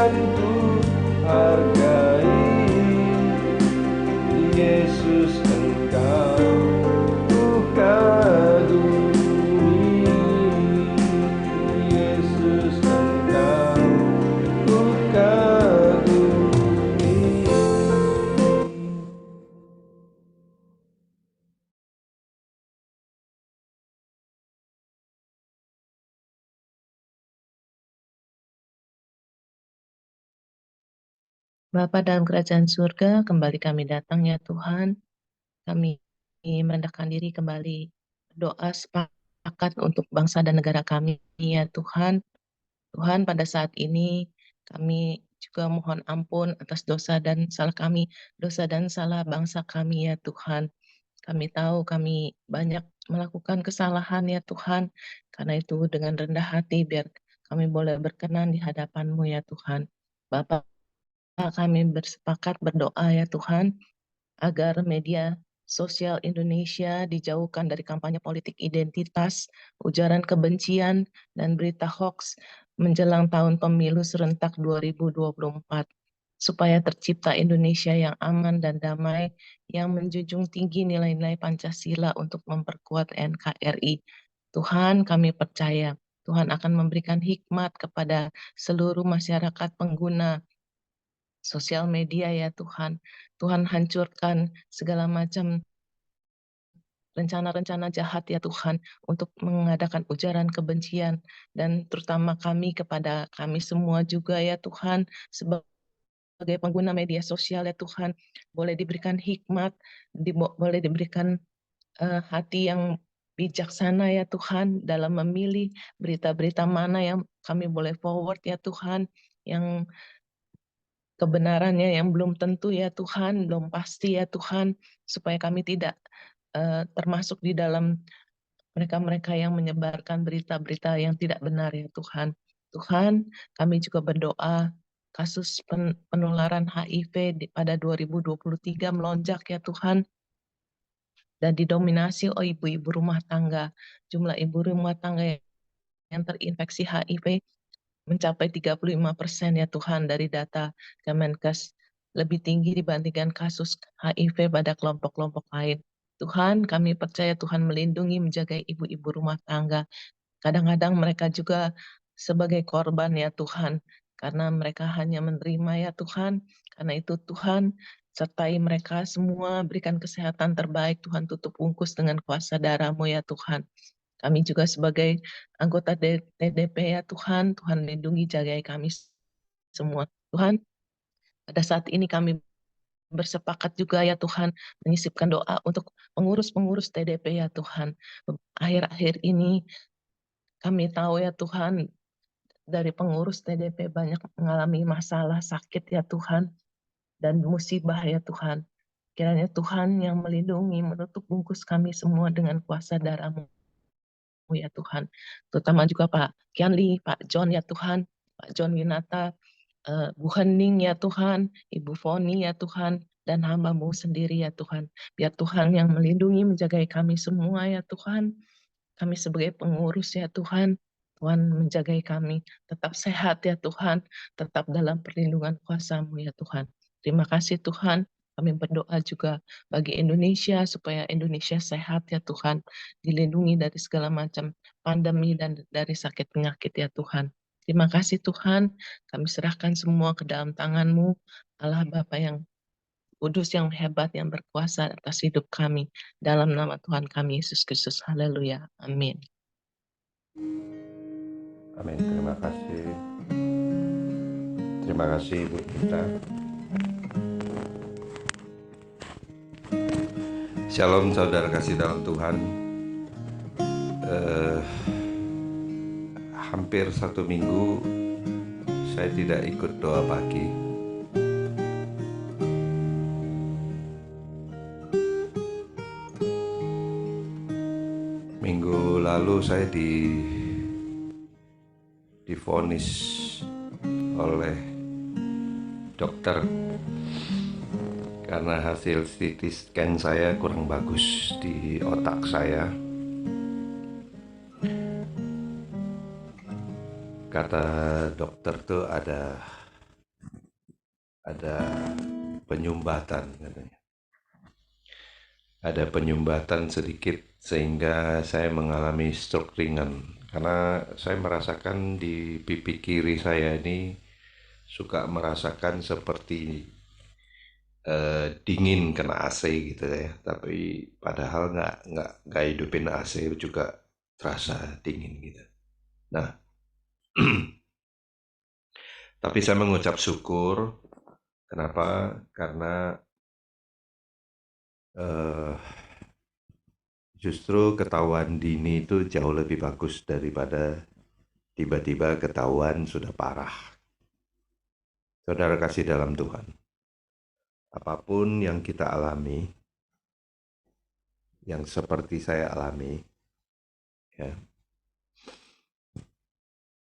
yang ku hargai, Yesus Engkau ku kagumi, Yesus Engkau ku kagumi. Bapa dalam kerajaan surga, kembali kami datang ya Tuhan. Kami merendahkan diri kembali, doa sepakat untuk bangsa dan negara kami ya Tuhan. Tuhan, pada saat ini kami juga mohon ampun atas dosa dan salah kami, dosa dan salah bangsa kami ya Tuhan. Kami tahu kami banyak melakukan kesalahan ya Tuhan. Karena itu dengan rendah hati biar kami boleh berkenan di hadapan-Mu ya Tuhan. Bapa, kami bersepakat berdoa ya Tuhan, agar media sosial Indonesia dijauhkan dari kampanye politik identitas, ujaran kebencian, dan berita hoax menjelang tahun pemilu serentak 2024, supaya tercipta Indonesia yang aman dan damai, yang menjunjung tinggi nilai-nilai Pancasila untuk memperkuat NKRI. Tuhan, kami percaya Tuhan akan memberikan hikmat kepada seluruh masyarakat pengguna sosial media ya Tuhan. Tuhan hancurkan segala macam rencana-rencana jahat ya Tuhan untuk mengadakan ujaran kebencian, dan terutama kami kepada kami semua juga ya Tuhan sebagai pengguna media sosial ya Tuhan, boleh diberikan hikmat, boleh diberikan hati yang bijaksana ya Tuhan dalam memilih berita-berita mana yang kami boleh forward ya Tuhan, yang kebenarannya yang belum tentu ya Tuhan, belum pasti ya Tuhan, supaya kami tidak termasuk di dalam mereka-mereka yang menyebarkan berita-berita yang tidak benar ya Tuhan. Tuhan, kami juga berdoa kasus penularan HIV pada 2023 melonjak ya Tuhan, dan didominasi oleh ibu-ibu rumah tangga. Jumlah ibu rumah tangga yang terinfeksi HIV mencapai 35% ya Tuhan dari data Kemenkes, lebih tinggi dibandingkan kasus HIV pada kelompok-kelompok lain. Tuhan, kami percaya Tuhan melindungi, menjaga ibu-ibu rumah tangga. Kadang-kadang mereka juga sebagai korban ya Tuhan, karena mereka hanya menerima ya Tuhan. Karena itu Tuhan, sertai mereka semua, berikan kesehatan terbaik Tuhan, tutup bungkus dengan kuasa darah-Mu ya Tuhan. Kami juga sebagai anggota TDP ya Tuhan, Tuhan lindungi, jagai kami semua. Tuhan, pada saat ini kami bersepakat juga ya Tuhan, menyisipkan doa untuk pengurus-pengurus TDP ya Tuhan. Akhir-akhir ini kami tahu ya Tuhan, dari pengurus TDP banyak mengalami masalah sakit ya Tuhan, dan musibah ya Tuhan. Kiranya Tuhan yang melindungi, menutup bungkus kami semua dengan kuasa darah-Mu ya Tuhan. Terutama juga Pak Kianli, Pak John ya Tuhan, Pak John Winata, Bu Hening ya Tuhan, Ibu Foni ya Tuhan, dan hamba-Mu sendiri ya Tuhan. Biar Tuhan yang melindungi, menjagai kami semua ya Tuhan. Kami sebagai pengurus ya Tuhan, Tuhan menjagai kami tetap sehat ya Tuhan, tetap dalam perlindungan kuasa-Mu ya Tuhan. Terima kasih Tuhan. Kami berdoa juga bagi Indonesia supaya Indonesia sehat ya Tuhan, dilindungi dari segala macam pandemi dan dari sakit penyakit ya Tuhan. Terima kasih Tuhan, kami serahkan semua ke dalam tangan-Mu, Allah Bapa yang kudus, yang hebat, yang berkuasa atas hidup kami. Dalam nama Tuhan kami, Yesus Kristus. Haleluya. Amin. Amin. Terima kasih. Terima kasih Ibu Gita. Shalom saudara kasih dalam Tuhan. Hampir 1 minggu saya tidak ikut doa pagi. Minggu lalu saya divonis oleh dokter karena hasil CT scan saya kurang bagus di otak saya. Kata dokter tuh ada ada penyumbatan katanya. Ada penyumbatan sedikit sehingga saya mengalami stroke ringan. Karena saya merasakan di pipi kiri saya ini suka merasakan seperti dingin kena AC gitu ya. Tapi padahal nggak hidupin AC juga terasa dingin gitu. Nah, tapi saya mengucap syukur. Kenapa? Karena justru ketahuan dini itu jauh lebih bagus daripada tiba-tiba ketahuan sudah parah. Saudara kasih dalam Tuhan, apapun yang kita alami, yang seperti saya alami, ya,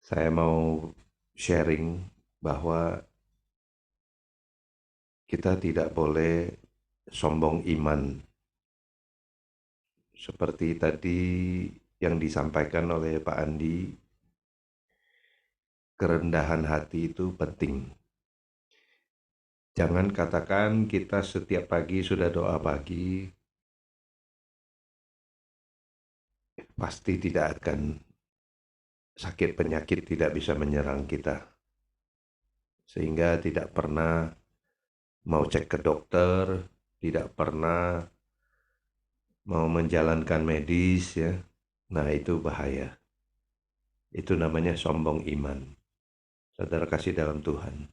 saya mau sharing bahwa kita tidak boleh sombong iman. Seperti tadi yang disampaikan oleh Pak Andi, kerendahan hati itu penting. Jangan katakan kita setiap pagi sudah doa pagi, pasti tidak akan sakit penyakit tidak bisa menyerang kita. Sehingga tidak pernah mau cek ke dokter, tidak pernah mau menjalankan medis ya. Nah, itu bahaya. Itu namanya sombong iman. Saudara kasih dalam Tuhan.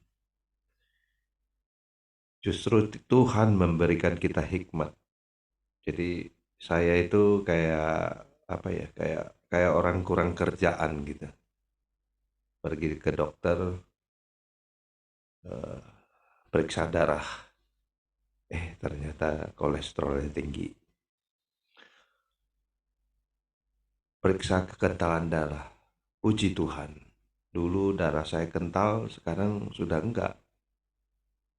Justru Tuhan memberikan kita hikmat. Jadi saya itu kayak apa ya? Kayak orang kurang kerjaan gitu. Pergi ke dokter, periksa darah. Ternyata kolesterolnya tinggi. Periksa kekentalan darah. Puji Tuhan. Dulu darah saya kental, sekarang sudah enggak.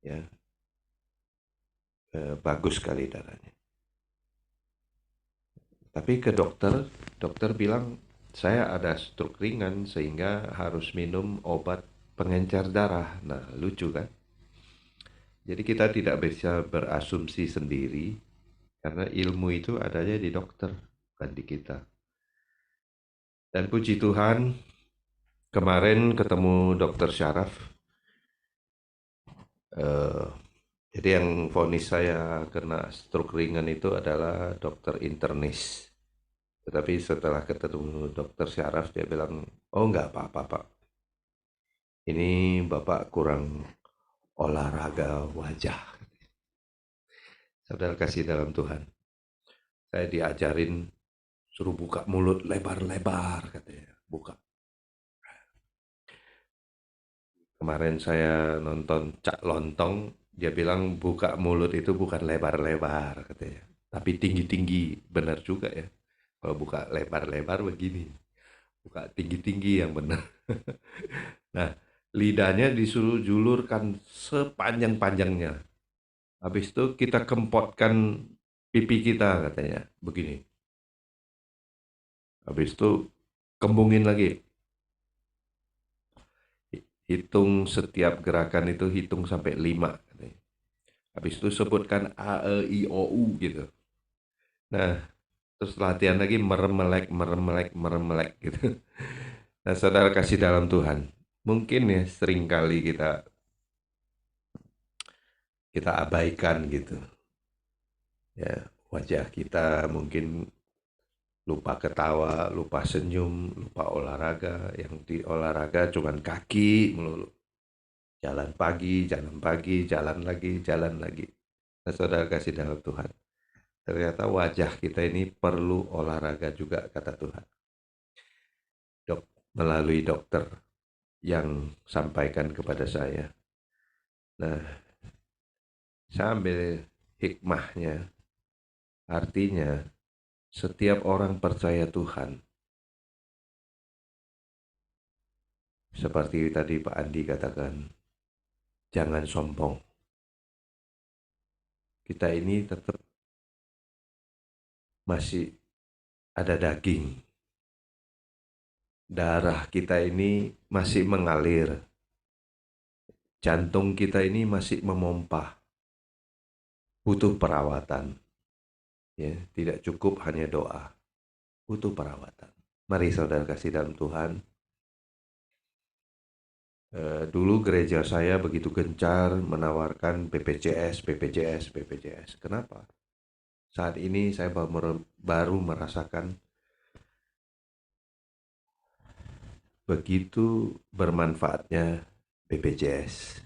Ya, bagus sekali darahnya. Tapi ke dokter, dokter bilang saya ada stroke ringan sehingga harus minum obat pengencer darah. Nah, lucu kan? Jadi kita tidak bisa berasumsi sendiri karena ilmu itu adanya di dokter, bukan di kita. Dan puji Tuhan, kemarin ketemu dokter Syaraf. Jadi yang vonis saya kena stroke ringan itu adalah dokter internis. Tetapi setelah ketemu dokter Syaraf, dia bilang, oh enggak apa-apa Pak. Ini Bapak kurang olahraga wajah. Saudara kasih dalam Tuhan. Saya diajarin suruh buka mulut lebar-lebar katanya. Buka. Kemarin saya nonton Cak Lontong, dia bilang buka mulut itu bukan lebar-lebar katanya. Tapi tinggi-tinggi, benar juga ya. Kalau buka lebar-lebar begini, buka tinggi-tinggi yang benar. Nah, lidahnya disuruh julurkan sepanjang-panjangnya. Habis itu kita kempotkan pipi kita katanya, begini. Habis itu kembungin lagi. Hitung setiap gerakan itu, hitung sampai 5 katanya. Habis itu sebutkan A, E, I, O, U gitu. Nah, terus latihan lagi meremelek gitu. Nah, saudara kasih dalam Tuhan. Mungkin ya seringkali kita abaikan gitu. Ya, wajah kita mungkin lupa ketawa, lupa senyum, lupa olahraga. Yang di olahraga cuman kaki melulu. Jalan pagi, jalan lagi. Nah, saudara kasih dalam Tuhan. Ternyata wajah kita ini perlu olahraga juga, kata Tuhan. Melalui dokter yang sampaikan kepada saya. Nah, saya ambil hikmahnya. Artinya, setiap orang percaya Tuhan. Seperti tadi Pak Andi katakan, jangan sombong. Kita ini tetap masih ada daging. Darah kita ini masih mengalir. Jantung kita ini masih memompa, butuh perawatan. Ya, tidak cukup hanya doa, butuh perawatan. Mari saudara kasih dalam Tuhan. Dulu gereja saya begitu gencar menawarkan BPJS. Kenapa? Saat ini saya baru merasakan begitu bermanfaatnya BPJS.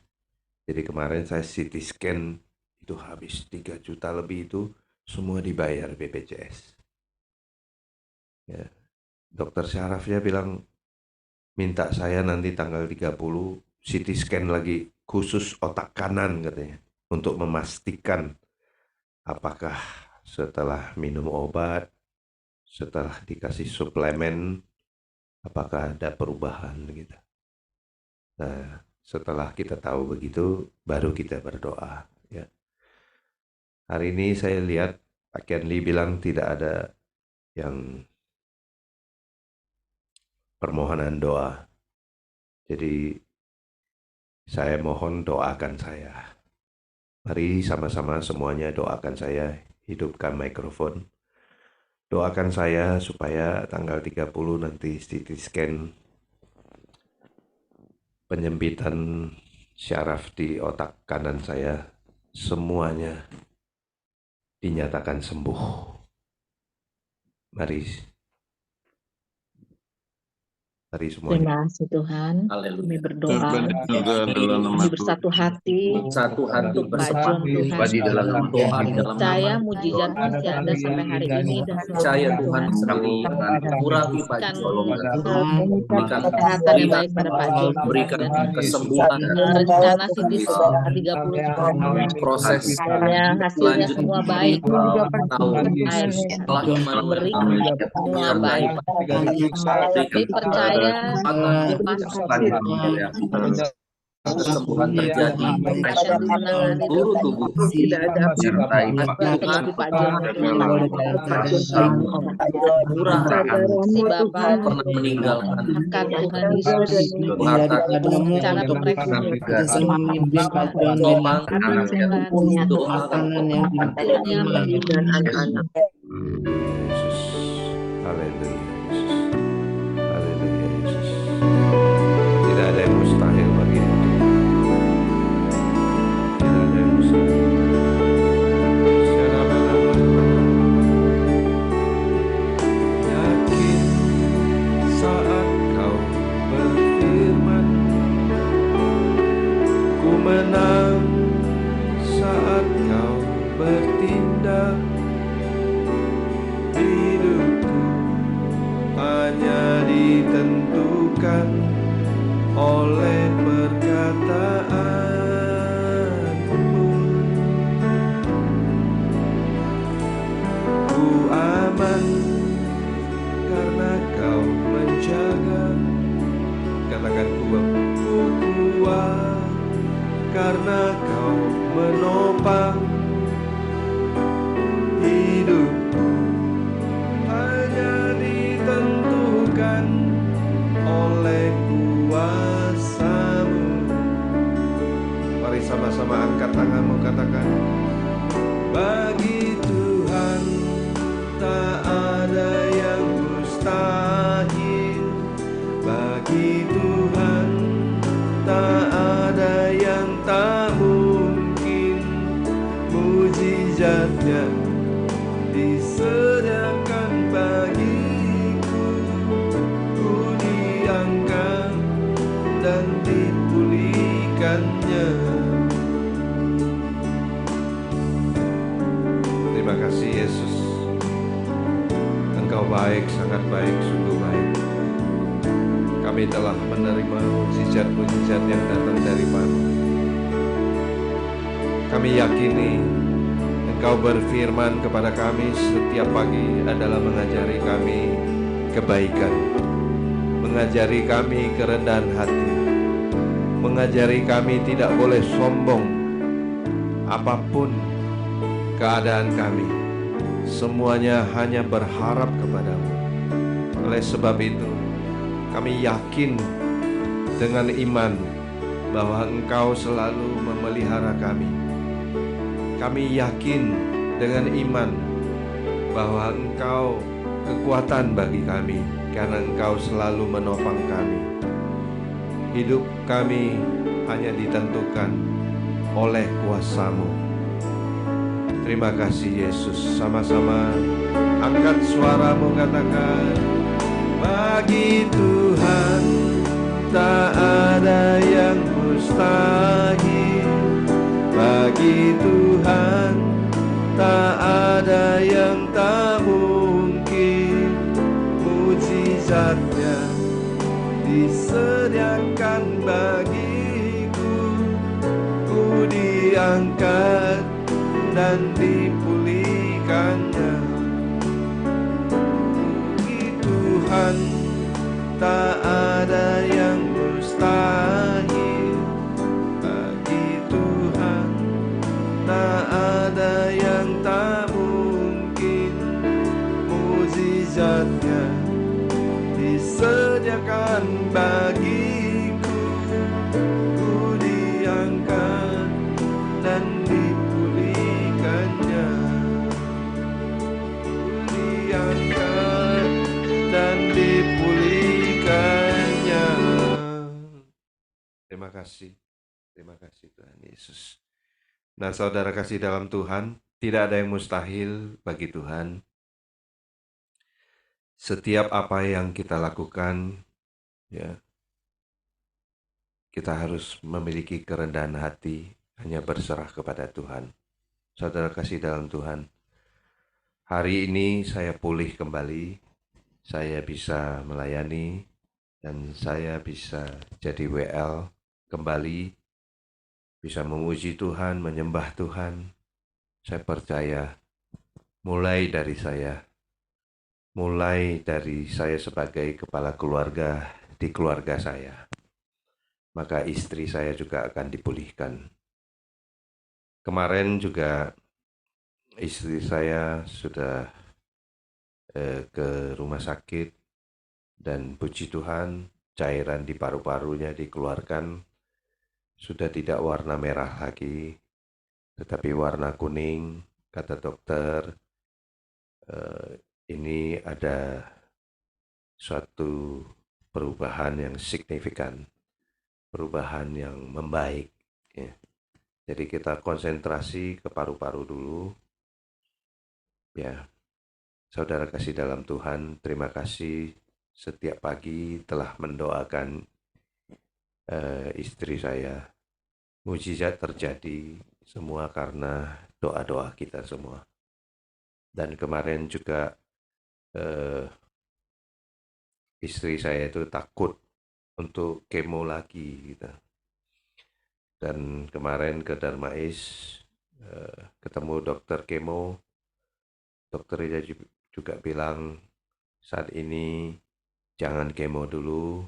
Jadi kemarin saya CT scan itu habis 3 juta lebih, itu semua dibayar BPJS. Ya. Dokter syarafnya bilang minta saya nanti tanggal 30 CT scan lagi khusus otak kanan katanya, untuk memastikan apakah setelah minum obat, setelah dikasih suplemen, apakah ada perubahan gitu. Nah, setelah kita tahu begitu, baru kita berdoa. Ya. Hari ini saya lihat Pak Kenli bilang tidak ada yang permohonan doa. Jadi saya mohon doakan saya. Mari sama-sama semuanya doakan saya. Hidupkan mikrofon. Doakan saya supaya tanggal 30 nanti CT scan penyempitan syaraf di otak kanan saya semuanya dinyatakan sembuh. Mari semuanya. Terima kasih Tuhan. Haleluya. Kami berdoa, kami bersatu hati Satu hati untuk Pak bersama John Tuhan. di dalam doa, di dalam Percaya nama mujizat masih ada sampai hari ini dan percaya selanjutnya Tuhan Tuhan. sendiri urapi Pak Berikan John, berikan kesehatan yang baik pada Pak John Tuhan, berikan dan kesembuhan, rencana CT scan 30 proses yang hasilnya semua baik. tahu Baik. setelah iman Berikan semua baik. Dipercaya kesembuhan terjadi seluruh tubuh tidak ada menyertai Tuhan Pak John murah si Bapak pernah meninggalkan akan Tuhan Yesus mengatakan cara pemeriksa topang doa hasilnya dan anak-anak. Yesus. Haleluya Yesus. Haleluya Yesus. Tidak ada yang mustahil bagi Tuhan. Tidak ada yang mustahil. Yakin saat kau berfirman, ku menang saat kau bertindak. Hidupku hanya ditentukan oleh perkataanmu. Ku aman karena kau menjaga. Katakan ku kuat karena kau menopang hidupku. Hanya ditentukan oleh kuasa-Mu. Mari sama-sama angkat tanganmu, katakan, bagi Tuhan tak ada yang mustahil. Bagi Tuhan tak ada yang tak mungkin. Mujizatnya disediakan bagiku. Ku diangkat dan dipulihkannya. Terima kasih Yesus. Engkau baik, sangat baik, sungguh baik. Kami telah menerima mujizat-mujizat yang datang darimu. Kami yakini Engkau berfirman kepada kami setiap pagi adalah mengajari kami kebaikan, mengajari kami kerendahan hati, mengajari kami tidak boleh sombong. Apapun keadaan kami, semuanya hanya berharap kepadamu. Oleh sebab itu, kami yakin dengan iman bahwa Engkau selalu memelihara kami. Kami yakin dengan iman bahwa Engkau kekuatan bagi kami, karena Engkau selalu menopang kami. Hidup kami hanya ditentukan oleh kuasa-Mu. Terima kasih Yesus. Sama-sama angkat suaramu, katakan, bagi Tuhan tak ada yang mustahil. Bagi Tuhan tak ada yang tak mungkin. Mujizatnya disediakan bagiku. Ku diangkat dan dipulihkannya. Bagi Tuhan tak ada yang mustahil. Bagi Tuhan tak ada yang tak mungkin. Mujizatnya disediakan bagiku. Ku diangkat dan dipulihkannya. Ku diangkat dan dipulihkannya. Terima kasih Tuhan Yesus. Nah, saudara kasih dalam Tuhan, tidak ada yang mustahil bagi Tuhan. Setiap apa yang kita lakukan, ya, kita harus memiliki kerendahan hati, hanya berserah kepada Tuhan. Saudara kasih dalam Tuhan, hari ini saya pulih kembali, saya bisa melayani, dan saya bisa jadi WL kembali, bisa memuji Tuhan, menyembah Tuhan. Saya percaya mulai dari saya sebagai kepala keluarga di keluarga saya, maka istri saya juga akan dipulihkan. Kemarin juga istri saya sudah ke rumah sakit, dan puji Tuhan cairan di paru-parunya dikeluarkan, sudah tidak warna merah lagi, tetapi warna kuning. Kata dokter, ini ada suatu perubahan yang signifikan, perubahan yang membaik, ya. Jadi kita konsentrasi ke paru-paru dulu, ya. Saudara kasih dalam Tuhan, terima kasih setiap pagi telah mendoakan istri saya. Mujizat terjadi semua karena doa-doa kita semua. Dan kemarin juga istri saya itu takut untuk kemo lagi gitu. Dan kemarin ke Darmais ketemu dokter kemo. Dokternya juga bilang saat ini jangan kemo dulu,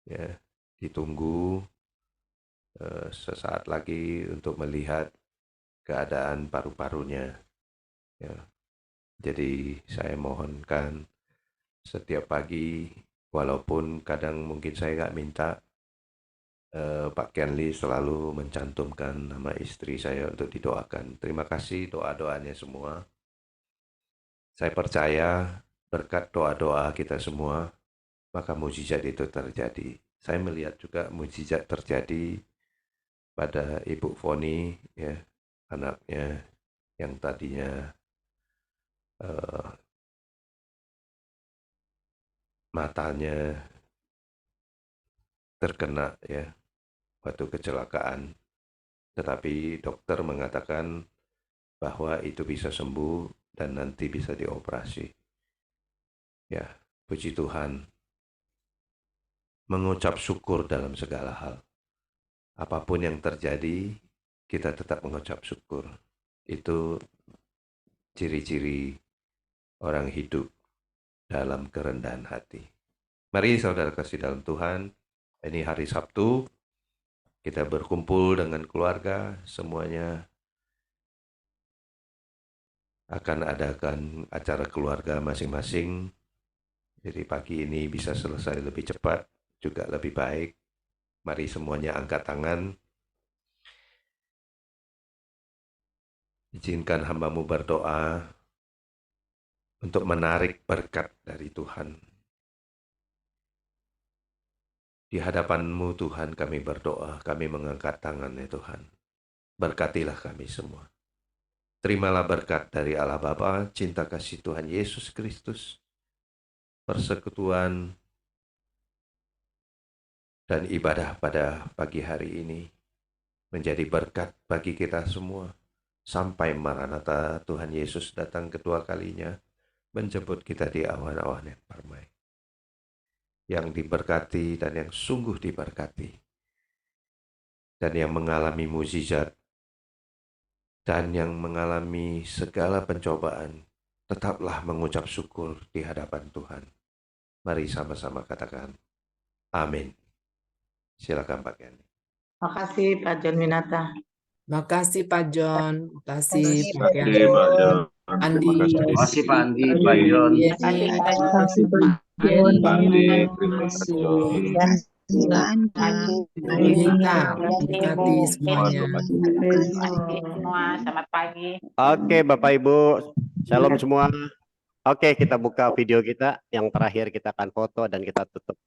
ya, ditunggu sesaat lagi untuk melihat keadaan paru-parunya, ya. Jadi saya mohonkan setiap pagi, walaupun kadang mungkin saya nggak minta, Pak Kenli selalu mencantumkan nama istri saya untuk didoakan. Terima kasih doa-doanya semua. Saya percaya berkat doa-doa kita semua, maka mujizat itu terjadi. Saya melihat juga mujizat terjadi pada Ibu Foni, ya, anaknya yang tadinya matanya terkena, ya, waktu kecelakaan, tetapi dokter mengatakan bahwa itu bisa sembuh dan nanti bisa dioperasi. Ya, puji Tuhan. Mengucap syukur dalam segala hal. Apapun yang terjadi, kita tetap mengucap syukur. Itu ciri-ciri orang hidup dalam kerendahan hati. Mari saudara kasih dalam Tuhan, ini hari Sabtu, kita berkumpul dengan keluarga, semuanya akan adakan acara keluarga masing-masing. Jadi pagi ini bisa selesai lebih cepat, juga lebih baik. Mari semuanya angkat tangan. Izinkan hamba-Mu berdoa untuk menarik berkat dari Tuhan. Di hadapan-Mu Tuhan kami berdoa, kami mengangkat tangan ya Tuhan. Berkatilah kami semua. Terimalah berkat dari Allah Bapa, cinta kasih Tuhan Yesus Kristus, persekutuan dan ibadah pada pagi hari ini menjadi berkat bagi kita semua. Sampai Maranatha Tuhan Yesus datang kedua kalinya menjemput kita di awan-awan yang permai. Yang diberkati dan yang sungguh diberkati. Dan yang mengalami mukjizat. Dan yang mengalami segala pencobaan. Tetaplah mengucap syukur di hadapan Tuhan. Mari sama-sama katakan. Amin. Silakan Pak Gani. Makasih Pak John Winata. Makasih Pak John, makasih Makasih Pak Pak Yani, John. Andi, Terima kasih Pak Andi, Pak John. Yeni, Makasih Pak Terima John. kasih Pak Pak Andi, Andi. terima kasih. Kak Andi. Bu Lita, berkati semuanya. Semua selamat pagi. Oke, Bapak Ibu, shalom semua. Oke, kita buka video kita. Yang terakhir kita akan foto dan kita tutup.